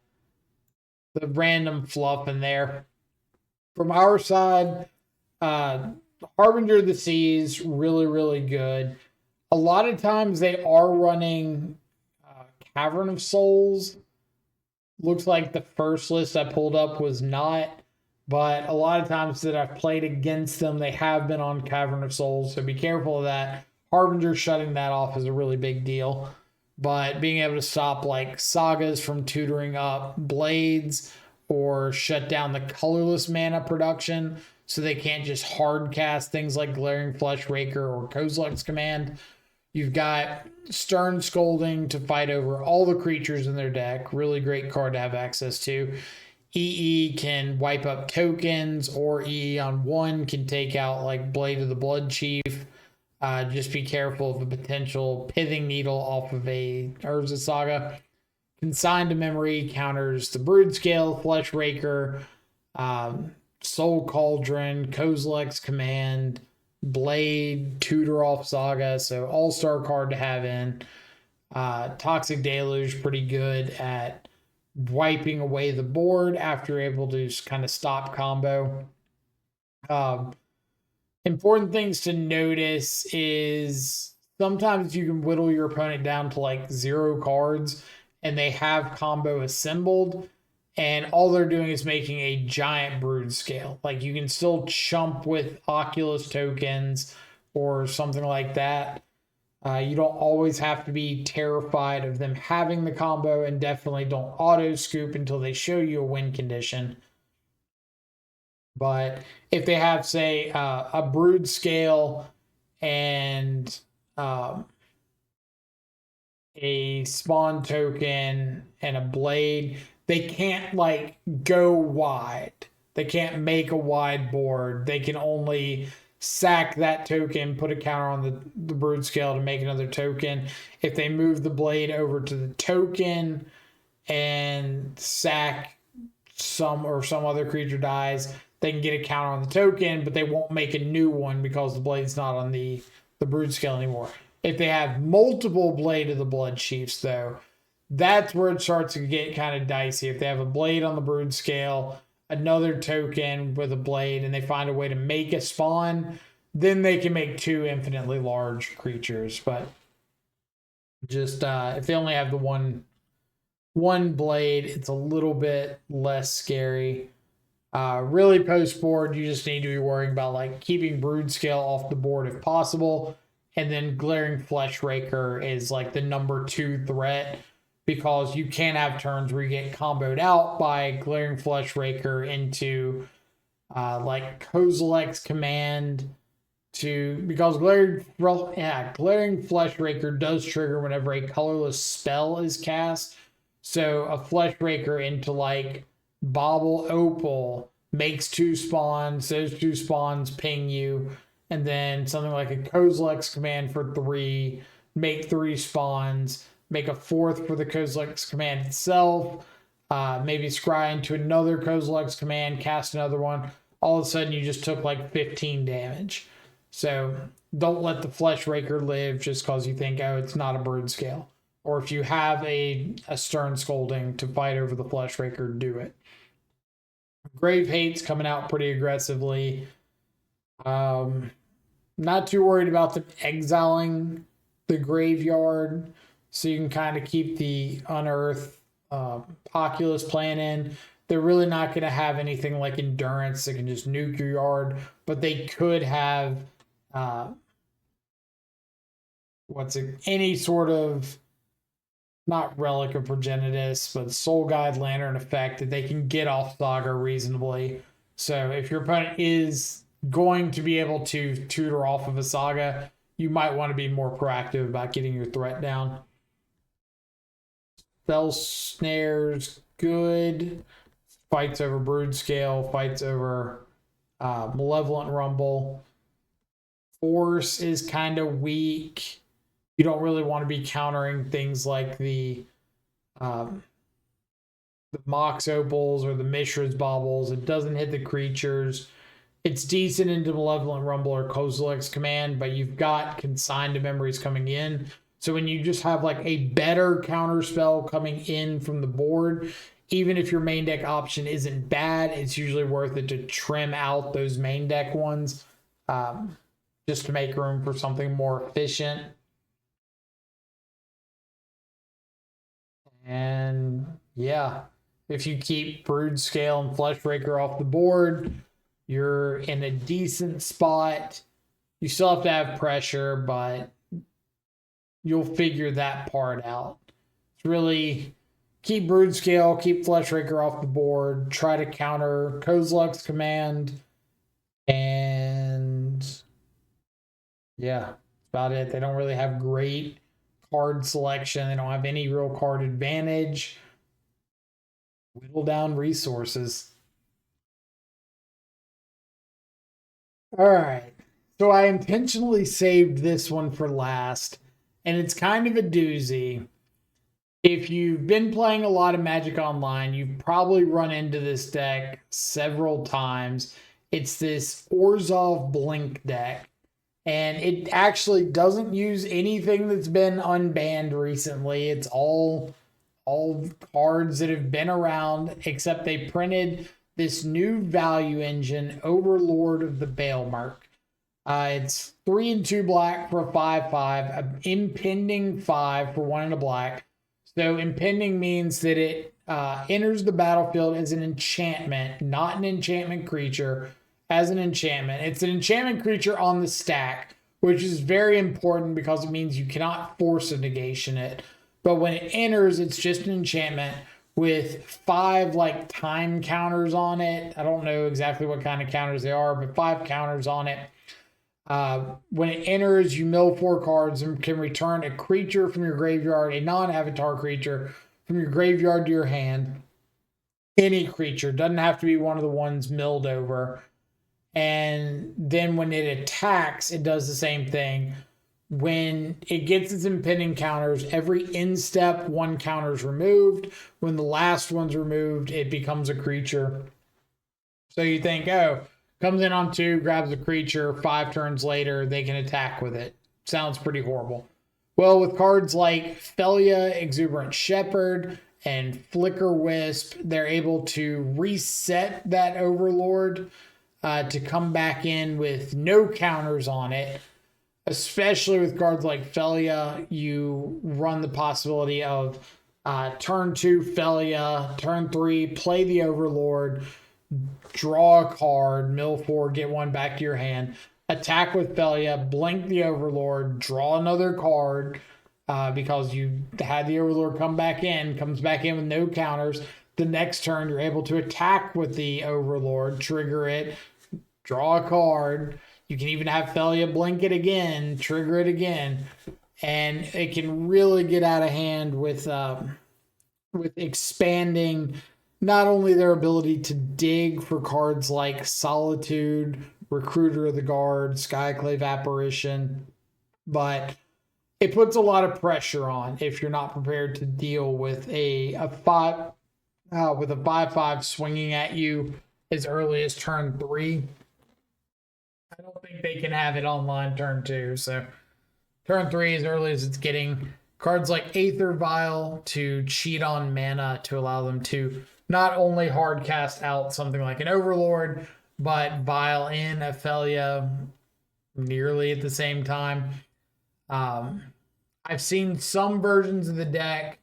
the random fluff in there. From our side, Harbinger of the Seas, really, really good. A lot of times they are running Cavern of Souls. Looks like the first list I pulled up was not, but a lot of times that I've played against them, they have been on Cavern of Souls, so be careful of that. Harbinger shutting that off is a really big deal, but being able to stop like Sagas from tutoring up Blades or shut down the colorless mana production so they can't just hard cast things like Glaring Flesh Raker or Kozilek's Command. You've got Stern Scolding to fight over all the creatures in their deck. Really great card to have access to. EE can wipe up tokens, or EE on 1 can take out like Blade of the Blood Chief. Just be careful of a potential Pithing Needle off of a Urza Saga. Consigned to Memory counters the Broodscale, Flesh Raker, Soul Cauldron, Kozilek's Command, Blade, Tutor off Saga, so all-star card to have in. Toxic Deluge, pretty good at wiping away the board after you're able to just kind of stop combo. Important things to notice is sometimes you can whittle your opponent down to like 0 cards and they have combo assembled, and all they're doing is making a giant Broodscale. Like you can still chump with Oculus tokens or something like that. You don't always have to be terrified of them having the combo, and definitely don't auto scoop until they show you a win condition. But if they have, say, a Broodscale and a spawn token and a blade, they can't like go wide. They can't make a wide board. They can only sack that token, put a counter on the Broodscale to make another token. If they move the blade over to the token and sack some other creature dies, they can get a counter on the token, but they won't make a new one because the blade's not on the Broodscale anymore. If they have multiple Blade of the Blood Chiefs, though, that's where it starts to get kind of dicey. If they have a blade on the Broodscale, another token with a blade, and they find a way to make a spawn, then they can make 2 infinitely large creatures. But just if they only have the one blade, it's a little bit less scary. Really post board, you just need to be worrying about like keeping Broodscale off the board if possible, and then Glaring Fleshraker is like the number 2 threat, because you can have turns where you get comboed out by Glaring Fleshraker into like Kozilek's Command, because Glaring Fleshraker does trigger whenever a colorless spell is cast. So a Fleshraker into like Bauble Opal makes 2 spawns. Those 2 spawns ping you, and then something like a Kozilek's Command for 3, make 3 spawns, make a 4th for the Kozilek's Command itself. Maybe scry into another Kozilek's Command, cast another one. All of a sudden, you just took like 15 damage. So don't let the Fleshraker live just because you think, oh, it's not a Broodscale. Or if you have a Stern Scolding to fight over the Fleshraker, do it. Grave Hate's coming out pretty aggressively. Not too worried about them exiling the graveyard, so you can kind of keep the Unearth Oculus plan in. They're really not going to have anything like Endurance that can just nuke your yard, but they could have any sort of, not Relic of Progenitus, but Soul Guide Lantern effect that they can get off Saga reasonably. So if your opponent is going to be able to tutor off of a Saga, you might want to be more proactive about getting your threat down. Spell Snare's good. Fights over Broodscale, fights over Malevolent Rumble. Force is kind of weak. You don't really want to be countering things like the Mox Opals or the Mishra's Baubles. It doesn't hit the creatures. It's decent into Malevolent Rumble or Kozilek's Command, but you've got Consigned Memories coming in. So when you just have like a better counter spell coming in from the board, even if your main deck option isn't bad, it's usually worth it to trim out those main deck ones just to make room for something more efficient. And yeah, if you keep Broodscale and Fleshraker off the board, you're in a decent spot. You still have to have pressure, but you'll figure that part out. It's really keep Broodscale, keep Fleshraker off the board, try to counter Kozilek's Command, and yeah, that's about it. They don't really have great card selection. They don't have any real card advantage. Whittle down resources. All right. So I intentionally saved this one for last, and it's kind of a doozy. If you've been playing a lot of Magic Online, you've probably run into this deck several times. It's this Orzhov Blink deck, and it actually doesn't use anything that's been unbanned recently. It's all cards that have been around, except they printed this new value engine, Overlord of the Baelmark. It's 3 and 2 black for a 5/5, an impending 5 for 1 and a black. So impending means that it enters the battlefield as an enchantment, not an enchantment creature, as an enchantment. It's an enchantment creature on the stack, which is very important because it means you cannot force a negation it. But when it enters, it's just an enchantment with 5 like time counters on it. I don't know exactly what kind of counters they are, but 5 counters on it. When it enters, you mill 4 cards and can return a creature from your graveyard, a non-avatar creature from your graveyard to your hand. Any creature, doesn't have to be one of the ones milled over. And then when it attacks, it does the same thing. When it gets its impending counters, every in-step 1 counter is removed. When the last one's removed, it becomes a creature. So you think, oh, comes in on 2, grabs a creature, 5 turns later, they can attack with it. Sounds pretty horrible. Well, with cards like Felia, Exuberant Shepherd, and Flicker Wisp, they're able to reset that Overlord to come back in with no counters on it. Especially with cards like Felia, you run the possibility of turn 2 Felia, turn 3 play the Overlord, draw a card, mill 4, get one back to your hand, attack with Felia, blink the Overlord, draw another card because you had the Overlord comes back in with no counters. The next turn, you're able to attack with the Overlord, trigger it, draw a card. You can even have Felia blink it again, trigger it again, and it can really get out of hand with expanding not only their ability to dig for cards like Solitude, Recruiter of the Guard, Skyclave Apparition, but it puts a lot of pressure on if you're not prepared to deal with a 5/5 swinging at you as early as turn 3. I don't think they can have it online turn 2. So turn 3 as early as it's getting. Cards like Aether Vial to cheat on mana to allow them to not only hard cast out something like an Overlord, but Vial in Ophelia nearly at the same time. I've seen some versions of the deck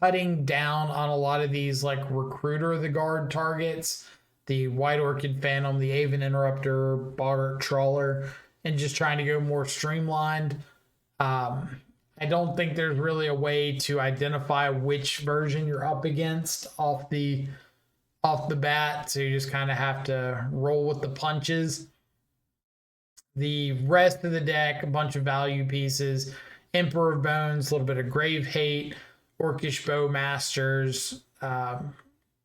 cutting down on a lot of these like Recruiter of the Guard targets, the White Orchid Phantom, the Aven Interrupter, Boggart Trawler, and just trying to go more streamlined. I don't think there's really a way to identify which version you're up against off the bat, so you just kind of have to roll with the punches. The rest of the deck, a bunch of value pieces, Emperor of Bones, a little bit of Grave Hate, Orcish Bowmasters,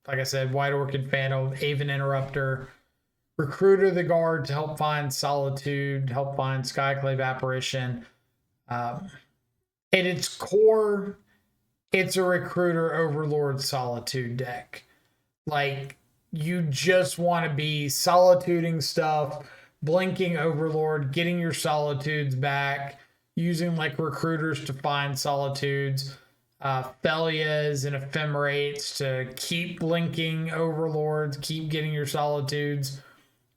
like I said, White Orchid Phantom, Aven Interrupter, Recruiter of the Guard to help find Solitude, help find Skyclave Apparition. At its core, it's a Recruiter Overlord Solitude deck. Like, you just want to be solituding stuff, blinking Overlord, getting your Solitudes back, using like Recruiters to find Solitudes, Felias and Ephemerates to keep blinking Overlords, keep getting your Solitudes,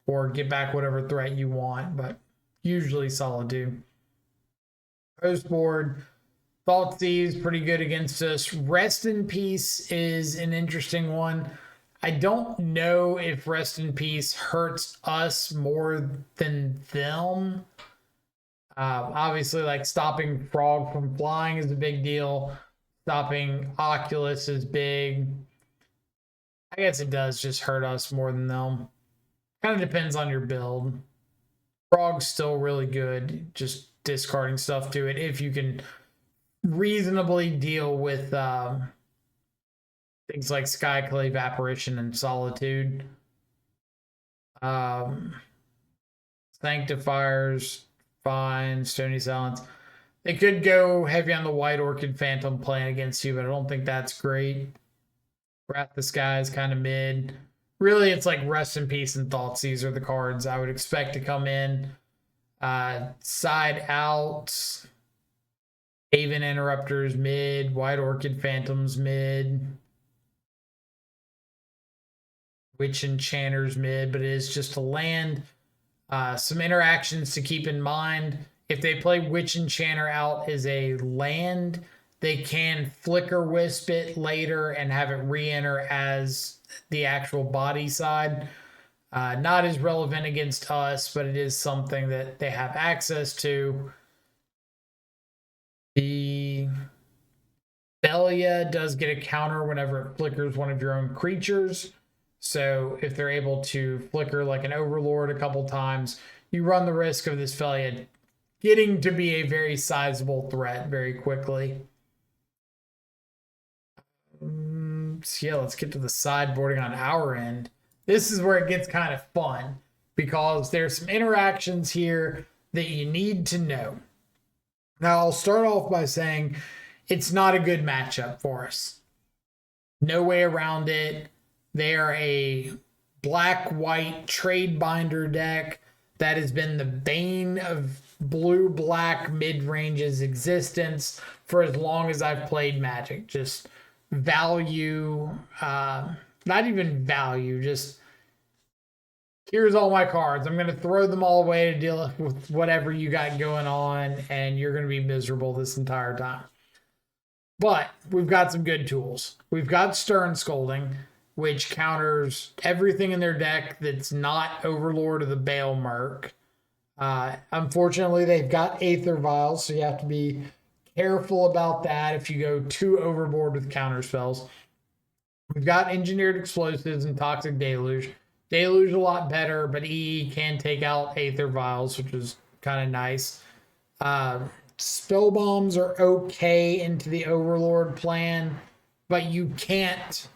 or get back whatever threat you want, but usually Solitude. Postboard, Thoughtseize, pretty good against us. Rest in Peace is an interesting one. I don't know if Rest in Peace hurts us more than them. Obviously, like stopping Frog from flying is a big deal. Stopping Oculus is big. I guess it does just hurt us more than them. Kind of depends on your build. Frog's still really good, just discarding stuff to it if you can reasonably deal with things like Skyclave Apparition and Solitude. Sanctifiers, fine. Stony Silence. They could go heavy on the White Orchid Phantom playing against you, but I don't think that's great. Wrath the Sky is kind of mid. Really, it's like Rest in Peace and Thoughtseize are the cards I would expect to come in. Side Out. Aven Interrupters mid. White Orchid Phantoms mid. Witch Enchanters mid, but it is just a land. Some interactions to keep in mind. If they play Witch Enchanter out as a land, they can Flicker Wisp it later and have it re-enter as the actual body side. Not as relevant against us, but it is something that they have access to. The Belia does get a counter whenever it flickers one of your own creatures. So if they're able to flicker like an Overlord a couple times, you run the risk of this Belia getting to be a very sizable threat very quickly. So yeah, let's get to the sideboarding on our end. This is where it gets kind of fun because there's some interactions here that you need to know. Now, I'll start off by saying it's not a good matchup for us. No way around it. They are a black-white trade binder deck that has been the bane of blue-black mid-range's existence for as long as I've played Magic. Just value, not even value, just here's all my cards. I'm going to throw them all away to deal with whatever you got going on, and you're going to be miserable this entire time. But we've got some good tools. We've got Stern Scolding, which counters everything in their deck that's not Overlord of the Bale Merc. Unfortunately, they've got Aether Vials, so you have to be careful about that if you go too overboard with counter spells. We've got Engineered Explosives and Toxic Deluge. Deluge a lot better, but EE can take out Aether Vials, which is kind of nice. Spell Bombs are okay into the Overlord plan, but you can't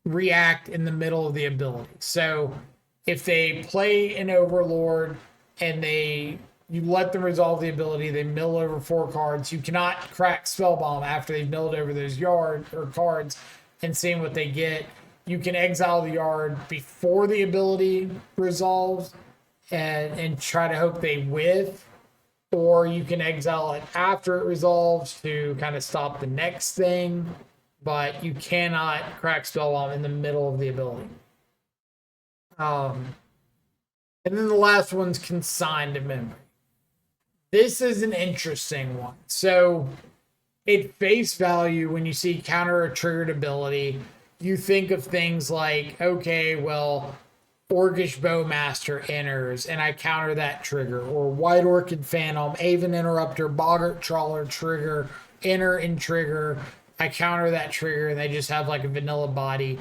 react in the middle of the ability. So if they play an Overlord and you let them resolve the ability, they mill over 4 cards, you cannot crack Spell Bomb after they've milled over those cards and seeing what they get. You can exile the yard before the ability resolves and try to hope they whiff, or you can exile it after it resolves to kind of stop the next thing, but you cannot crack Spell Bomb in the middle of the ability. And then the last one's Consigned to Memory. This is an interesting one. So at face value, when you see counter a triggered ability, you think of things like, okay, well, Orcish Bowmaster enters and I counter that trigger, or White Orchid Phantom, Aven Interrupter, Boggart Trawler trigger, enter and trigger. I counter that trigger and they just have like a vanilla body.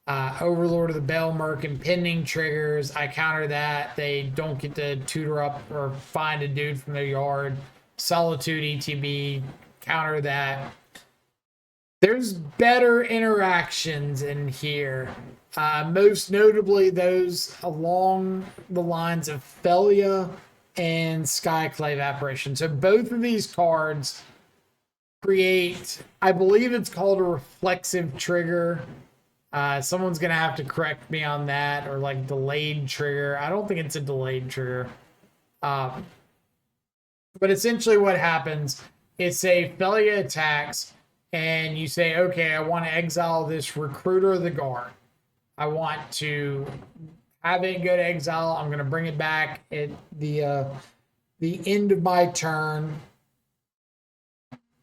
Overlord of the Bale Merc impending triggers. I counter that. They don't get to tutor up or find a dude from their yard. Solitude ETB, counter that. There's better interactions in here. Most notably those along the lines of Felia and Skyclave Apparition. So both of these cards create, I believe it's called a reflexive trigger. Someone's going to have to correct me on that, or like delayed trigger. I don't think it's a delayed trigger. But essentially what happens is, say Felia attacks and you say, okay, I want to exile this Recruiter of the Guard. I want to have it go to exile. I'm going to bring it back at the end of my turn.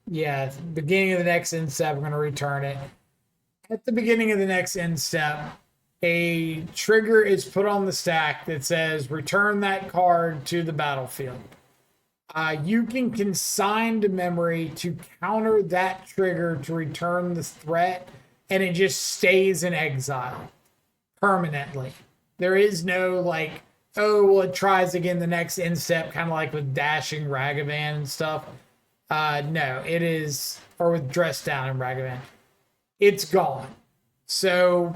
Yeah, beginning of the next end step, I'm going to return it. At the beginning of the next end step, a trigger is put on the stack that says return that card to the battlefield. You can consign to memory to counter that trigger to return the threat, and it just stays in exile permanently. There is no like, oh, well, it tries again the next end step, kind of like with Dashing Ragavan and stuff. No, it is, or with Dress Down and Ragavan. It's gone. So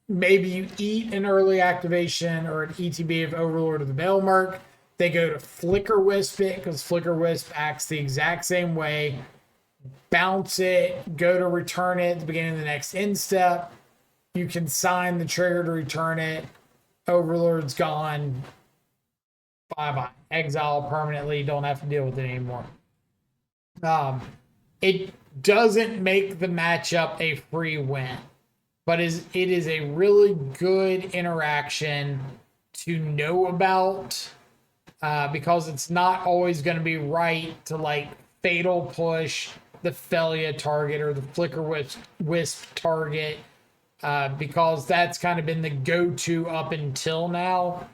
maybe you eat an early activation or an ETB of Overlord of the Bale Merc. They go to Flicker Wisp it, because Flicker Wisp acts the exact same way. Bounce it, go to return it at the beginning of the next end step. You can sign the trigger to return it. Overlord's gone. Bye-bye. Exile permanently. Don't have to deal with it anymore. It doesn't make the matchup a free win, but it is a really good interaction to know about, because it's not always going to be right to like fatal push the Felia target or the Flicker Wisp target, because that's kind of been the go-to up until now.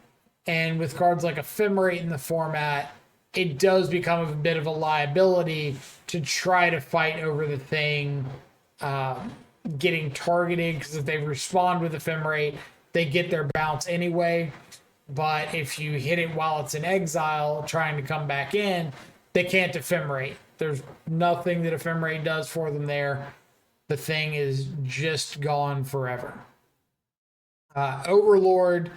And with cards like Ephemerate in the format, it does become a bit of a liability to try to fight over the thing getting targeted, because if they respond with Ephemerate, they get their bounce anyway. But if you hit it while it's in exile, trying to come back in, they can't Ephemerate. There's nothing that Ephemerate does for them there. The thing is just gone forever. Overlord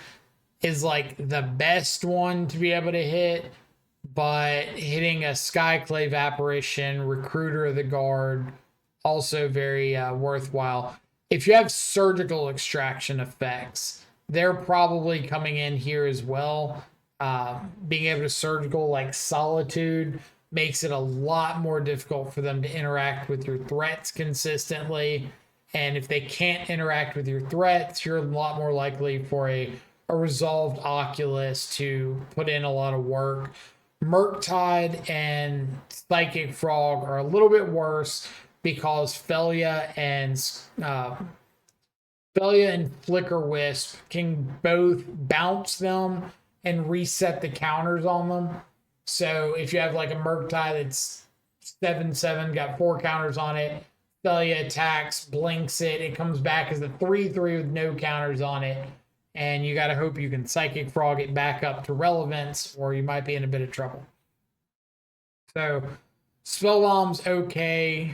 is like the best one to be able to hit, but hitting a Skyclave Apparition, Recruiter of the Guard, also very worthwhile. If you have surgical extraction effects, they're probably coming in here as well. Being able to surgical like Solitude makes it a lot more difficult for them to interact with your threats consistently. And if they can't interact with your threats, you're a lot more likely for a resolved Oculus to put in a lot of work. Murktide and Psychic Frog are a little bit worse because Felia and Flicker Wisp can both bounce them and reset the counters on them. So if you have like a Murktide that's 7/7, got 4 counters on it, Felia attacks, blinks it, it comes back as a 3/3 with no counters on it. And you got to hope you can Psychic Frog it back up to relevance, or you might be in a bit of trouble. So, Spellbomb's okay.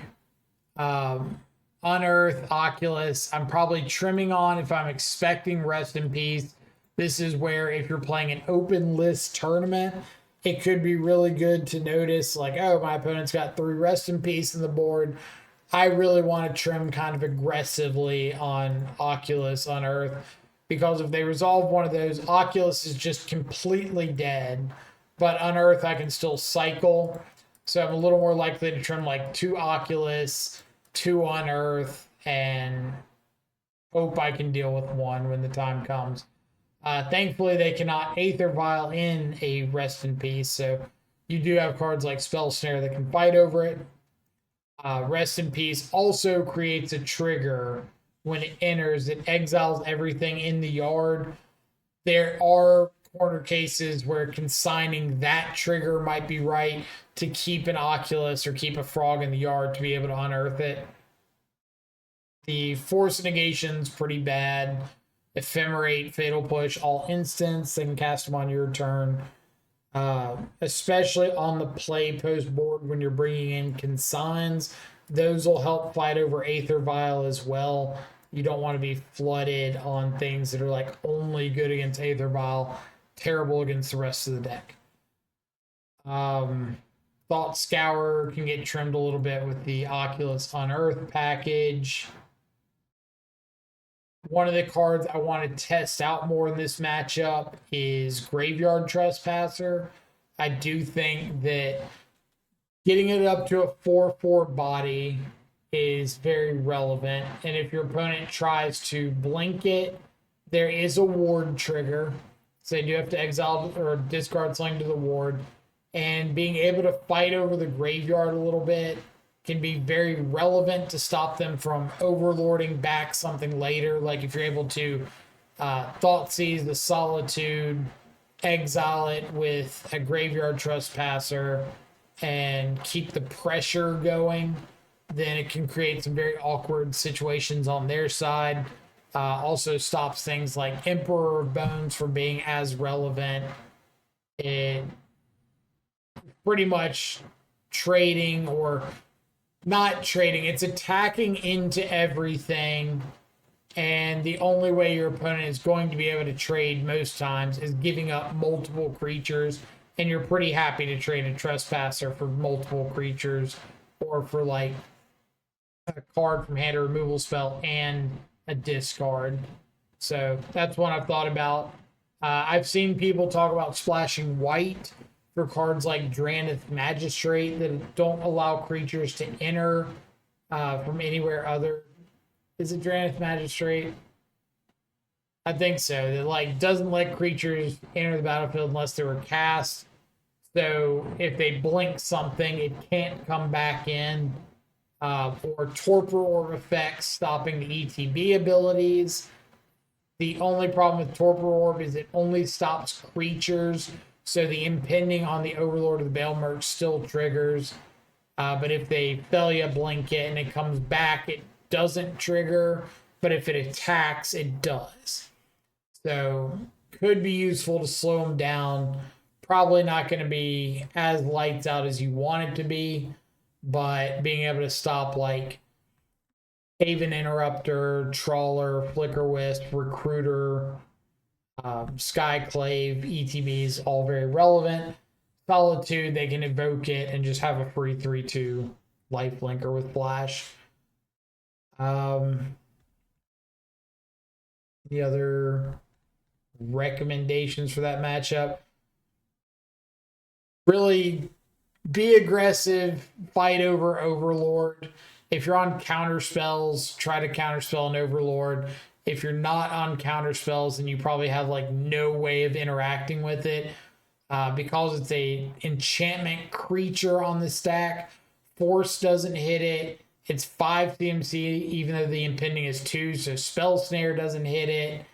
Unearth, Oculus, I'm probably trimming on if I'm expecting Rest in Peace. This is where if you're playing an open list tournament, it could be really good to notice, like, oh, my opponent's got 3 Rest in Peace in the board. I really want to trim kind of aggressively on Oculus, Unearth, because if they resolve one of those, Oculus is just completely dead. But Unearth, I can still cycle. So I'm a little more likely to trim like 2 Oculus, 2 Unearth, and hope I can deal with 1 when the time comes. Thankfully, they cannot Aether Vial in a Rest in Peace. So you do have cards like Spell Snare that can fight over it. Rest in Peace also creates a trigger when it enters. It exiles everything in the yard. There are corner cases where consigning that trigger might be right to keep an Oculus or keep a Frog in the yard to be able to unearth it. The Force Negation's pretty bad. Ephemerate, Fatal Push, all instants. They can cast them on your turn. Especially on the play post board when you're bringing in consigns. Those will help fight over Aether Vial as well. You don't want to be flooded on things that are like only good against Aether Vial, terrible against the rest of the deck. Thought Scour can get trimmed a little bit with the Oculus Unearth package. One of the cards I want to test out more in this matchup is Graveyard Trespasser. I do think that getting it up to a 4/4 body is very relevant. And if your opponent tries to blink it, there is a ward trigger. So you have to exile or discard something to the ward. And being able to fight over the graveyard a little bit can be very relevant to stop them from overlording back something later. Like if you're able to Thoughtseize the Solitude, exile it with a Graveyard Trespasser, and keep the pressure going, then it can create some very awkward situations on their side. Also stops things like Emperor of Bones from being as relevant. It pretty much trading or not trading, it's attacking into everything, and the only way your opponent is going to be able to trade most times is giving up multiple creatures, and you're pretty happy to trade a Trespasser for multiple creatures or for like a card from hand or removal spell and a discard. So that's one I've thought about. I've seen people talk about splashing white for cards like Drannith Magistrate that don't allow creatures to enter from anywhere other. Is it Drannith Magistrate? I think so. That like doesn't let creatures enter the battlefield unless they were cast. So if they blink something, it can't come back in. Or Torpor Orb effects stopping the ETB abilities. The only problem with Torpor Orb is it only stops creatures. So the impending on the Overlord of the Baelmerch still triggers. But if they Felia blink it and it comes back, it doesn't trigger. But if it attacks, it does. So could be useful to slow them down. Probably not going to be as lights out as you want it to be. But being able to stop like Haven Interrupter, Trawler, Flicker Wisp, Recruiter, Skyclave, ETBs, all very relevant. Solitude, they can evoke it and just have a free 3/2 lifelinker with Flash. The other recommendations for that matchup, really be aggressive, fight over Overlord. If you're on counter spells, try to counter spell an Overlord. If you're not on counter spells, then you probably have like no way of interacting with it. Because it's a enchantment creature on the stack, force doesn't hit it. It's 5 CMC, even though the impending is 2, so spell snare doesn't hit it.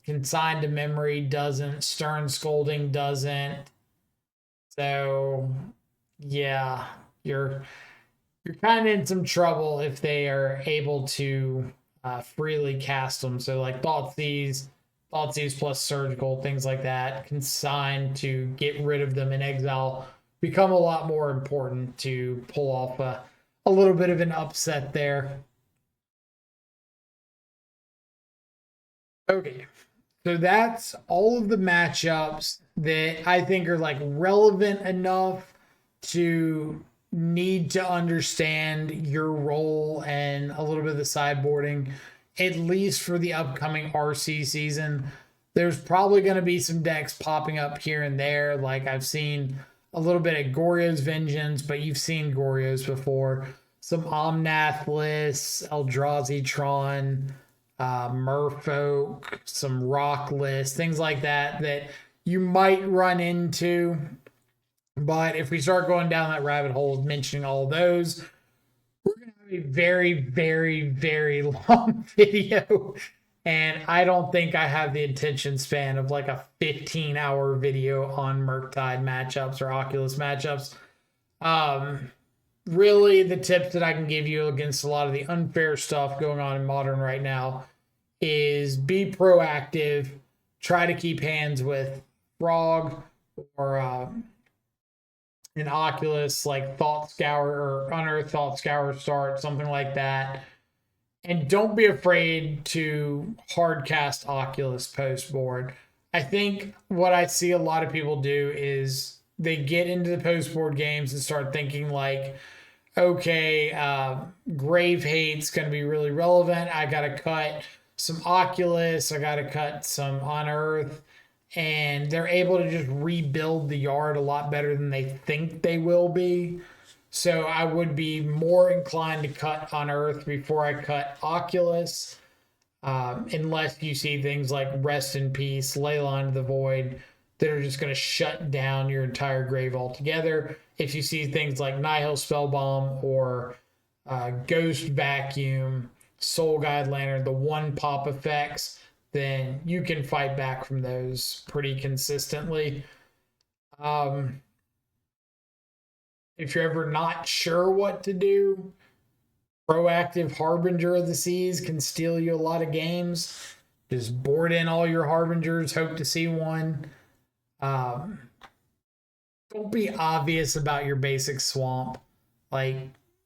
Consigned to memory doesn't. Stern scolding doesn't. So yeah, you're kind of in some trouble if they are able to freely cast them. So like Thoughtseize plus surgical, things like that, consigned to get rid of them in exile, become a lot more important to pull off a little bit of an upset there. Okay, so that's all of the matchups that I think are like relevant enough to need to understand your role and a little bit of the sideboarding, at least for the upcoming RC season. There's probably going to be some decks popping up here and there. Like I've seen a little bit of Goryo's Vengeance, but you've seen Goryo's before. Some Omnath lists, Eldrazi Tron, Merfolk, some Rock lists, things like that that you might run into. But if we start going down that rabbit hole of mentioning all of those, we're going to have a very, very, very long video. And I don't think I have the attention span of like a 15-hour video on Murktide matchups or Oculus matchups. Really, the tips that I can give you against a lot of the unfair stuff going on in Modern right now is be proactive. Try to keep hands with Frog or an Oculus, like Thought Scour or Unearth Thought Scour start, something like that. And don't be afraid to hardcast Oculus post board. I think what I see a lot of people do is they get into the post board games and start thinking like, okay, Grave Hate's going to be really relevant. I got to cut some Oculus. I got to cut some Unearth. And they're able to just rebuild the yard a lot better than they think they will be. So I would be more inclined to cut Unearth before I cut Oculus, unless you see things like Rest in Peace, Leyline of the Void, that are just going to shut down your entire grave altogether. If you see things like Nihil Spellbomb or Ghost Vacuum, Soul Guide Lantern, the one pop effects, then you can fight back from those pretty consistently. If you're ever not sure what to do, Proactive Harbinger of the Seas can steal you a lot of games. Just board in all your Harbingers, hope to see one. Don't be obvious about your basic swamp. Like,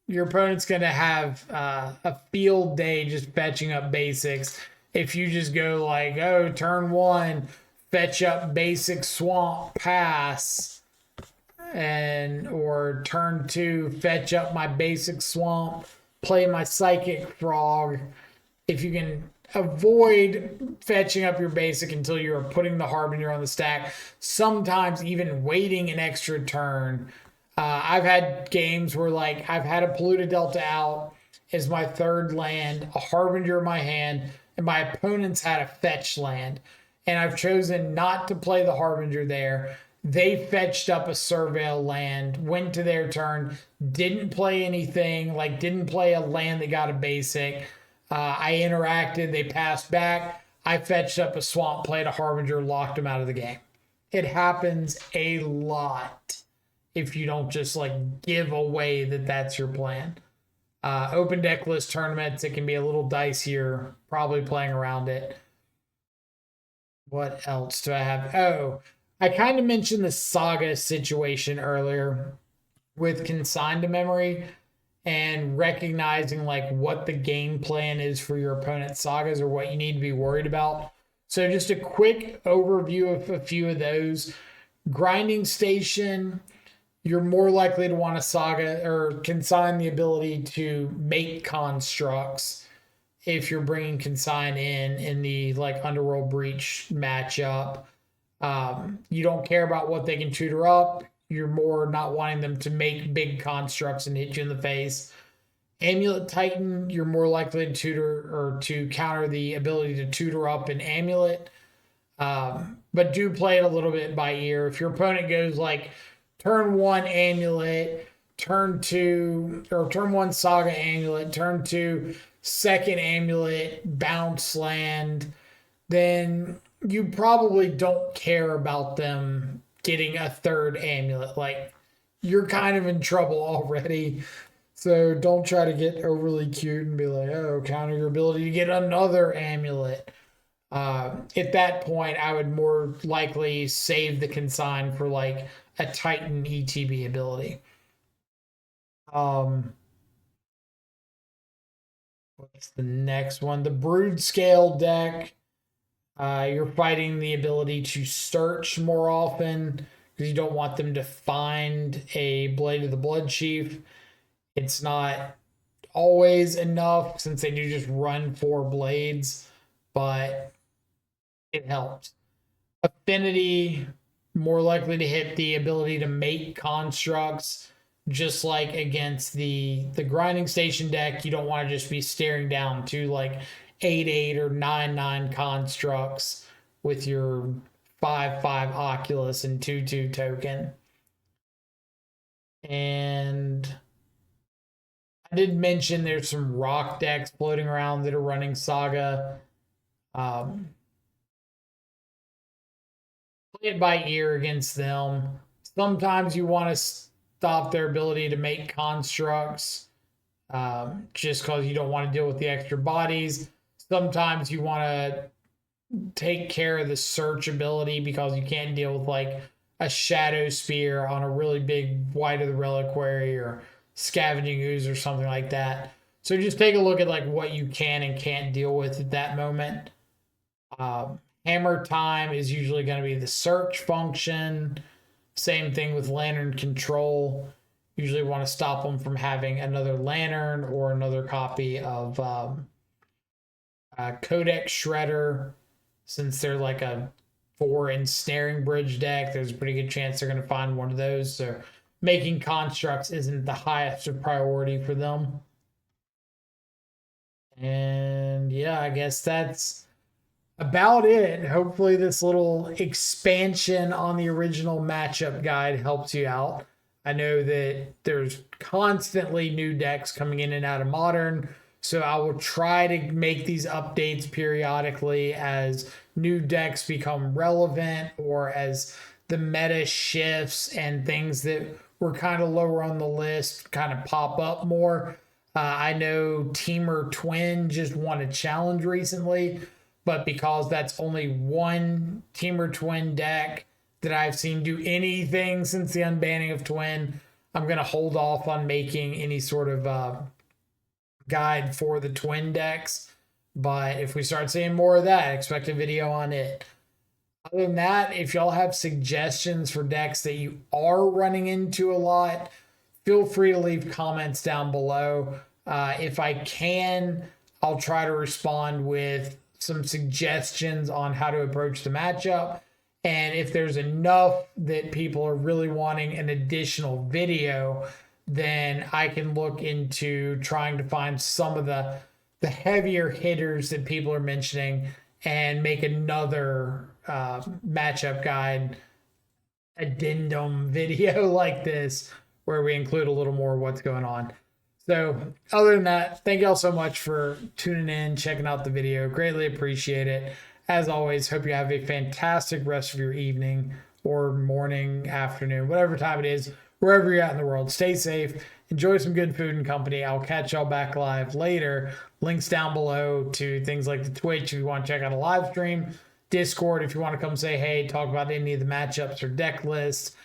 your opponent's going to have a field day just fetching up basics. If you just go like, oh, turn 1, fetch up basic swamp, pass, and or turn 2, fetch up my basic swamp, play my psychic frog. If you can avoid fetching up your basic until you're putting the Harbinger on the stack, sometimes even waiting an extra turn. I've had games where like I've had a Polluted Delta out as my 3rd land, a Harbinger in my hand, and my opponents had a fetch land. And I've chosen not to play the Harbinger there. They fetched up a Surveil land, went to their turn, didn't play anything, like didn't play a land that got a basic. I interacted, they passed back. I fetched up a swamp, played a Harbinger, locked them out of the game. It happens a lot if you don't just like give away that that's your plan. Open deck list tournaments, it can be a little dicier, probably playing around it. What else do I have? Oh, I kind of mentioned the Saga situation earlier with consigned to memory and recognizing like what the game plan is for your opponent's sagas or what you need to be worried about. So just a quick overview of a few of those. Grinding Station, you're more likely to want to saga or consign the ability to make constructs if you're bringing consign in the like Underworld Breach matchup. You don't care about what they can tutor up. You're more not wanting them to make big constructs and hit you in the face. Amulet Titan, you're more likely to tutor or to counter the ability to tutor up an amulet. But do play it a little bit by ear. If your opponent goes like turn one amulet, turn two, or turn one saga amulet, turn two second amulet, bounce land, then you probably don't care about them getting a third amulet. Like, you're kind of in trouble already. So don't try to get overly cute and be like, oh, counter your ability to get another amulet. At that point, I would more likely save the consign for like a Titan ETB ability. Um, what's the next one? The Broodscale deck. You're fighting the ability to search more often because you don't want them to find a Blade of the Blood Chief. It's not always enough since they do just run 4 blades, but it helps. Affinity, more likely to hit the ability to make constructs, just like against the grinding station deck. You don't want to just be staring down to like 8/8 or 9/9 constructs with your 5/5 Oculus and 2/2 token. And I did mention there's some rock decks floating around that are running Saga. Play it by ear against them. Sometimes you want to stop their ability to make constructs just because you don't want to deal with the extra bodies. Sometimes you want to take care of the search ability because you can't deal with like a shadow spear on a really big White of the Reliquary or scavenging ooze or something like that. So just take a look at like what you can and can't deal with at that moment. Hammer time is usually going to be the search function. Same thing with lantern control. Usually want to stop them from having another lantern or another copy of Codex Shredder. Since they're like a 4 ensnaring bridge deck, there's a pretty good chance they're going to find one of those. So making constructs isn't the highest of priority for them. And yeah, I guess that's about it. Hopefully this little expansion on the original matchup guide helps you out. I know that there's constantly new decks coming in and out of Modern, so I will try to make these updates periodically as new decks become relevant or as the meta shifts and things that were kind of lower on the list kind of pop up more. I know Temur Twin just won a challenge recently, but because that's only one Temur Twin deck that I've seen do anything since the unbanning of Twin, I'm going to hold off on making any sort of guide for the Twin decks. But if we start seeing more of that, expect a video on it. Other than that, if y'all have suggestions for decks that you are running into a lot, feel free to leave comments down below. If I can, I'll try to respond with some suggestions on how to approach the matchup. And if there's enough that people are really wanting an additional video, then I can look into trying to find some of the heavier hitters that people are mentioning and make another matchup guide addendum video like this where we include a little more of what's going on. So other than that, thank y'all so much for tuning in, checking out the video. Greatly appreciate it. As always, hope you have a fantastic rest of your evening or morning, afternoon, whatever time it is, wherever you're at in the world. Stay safe. Enjoy some good food and company. I'll catch y'all back live later. Links down below to things like the Twitch if you want to check out a live stream. Discord if you want to come say hey, talk about any of the matchups or deck lists.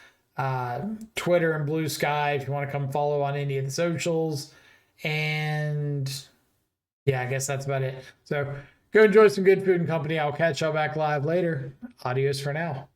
Twitter and Blue Sky if you want to come follow on any of the socials. And yeah, I guess that's about it. So go enjoy some good food and company. I'll catch y'all back live later. Adios for now.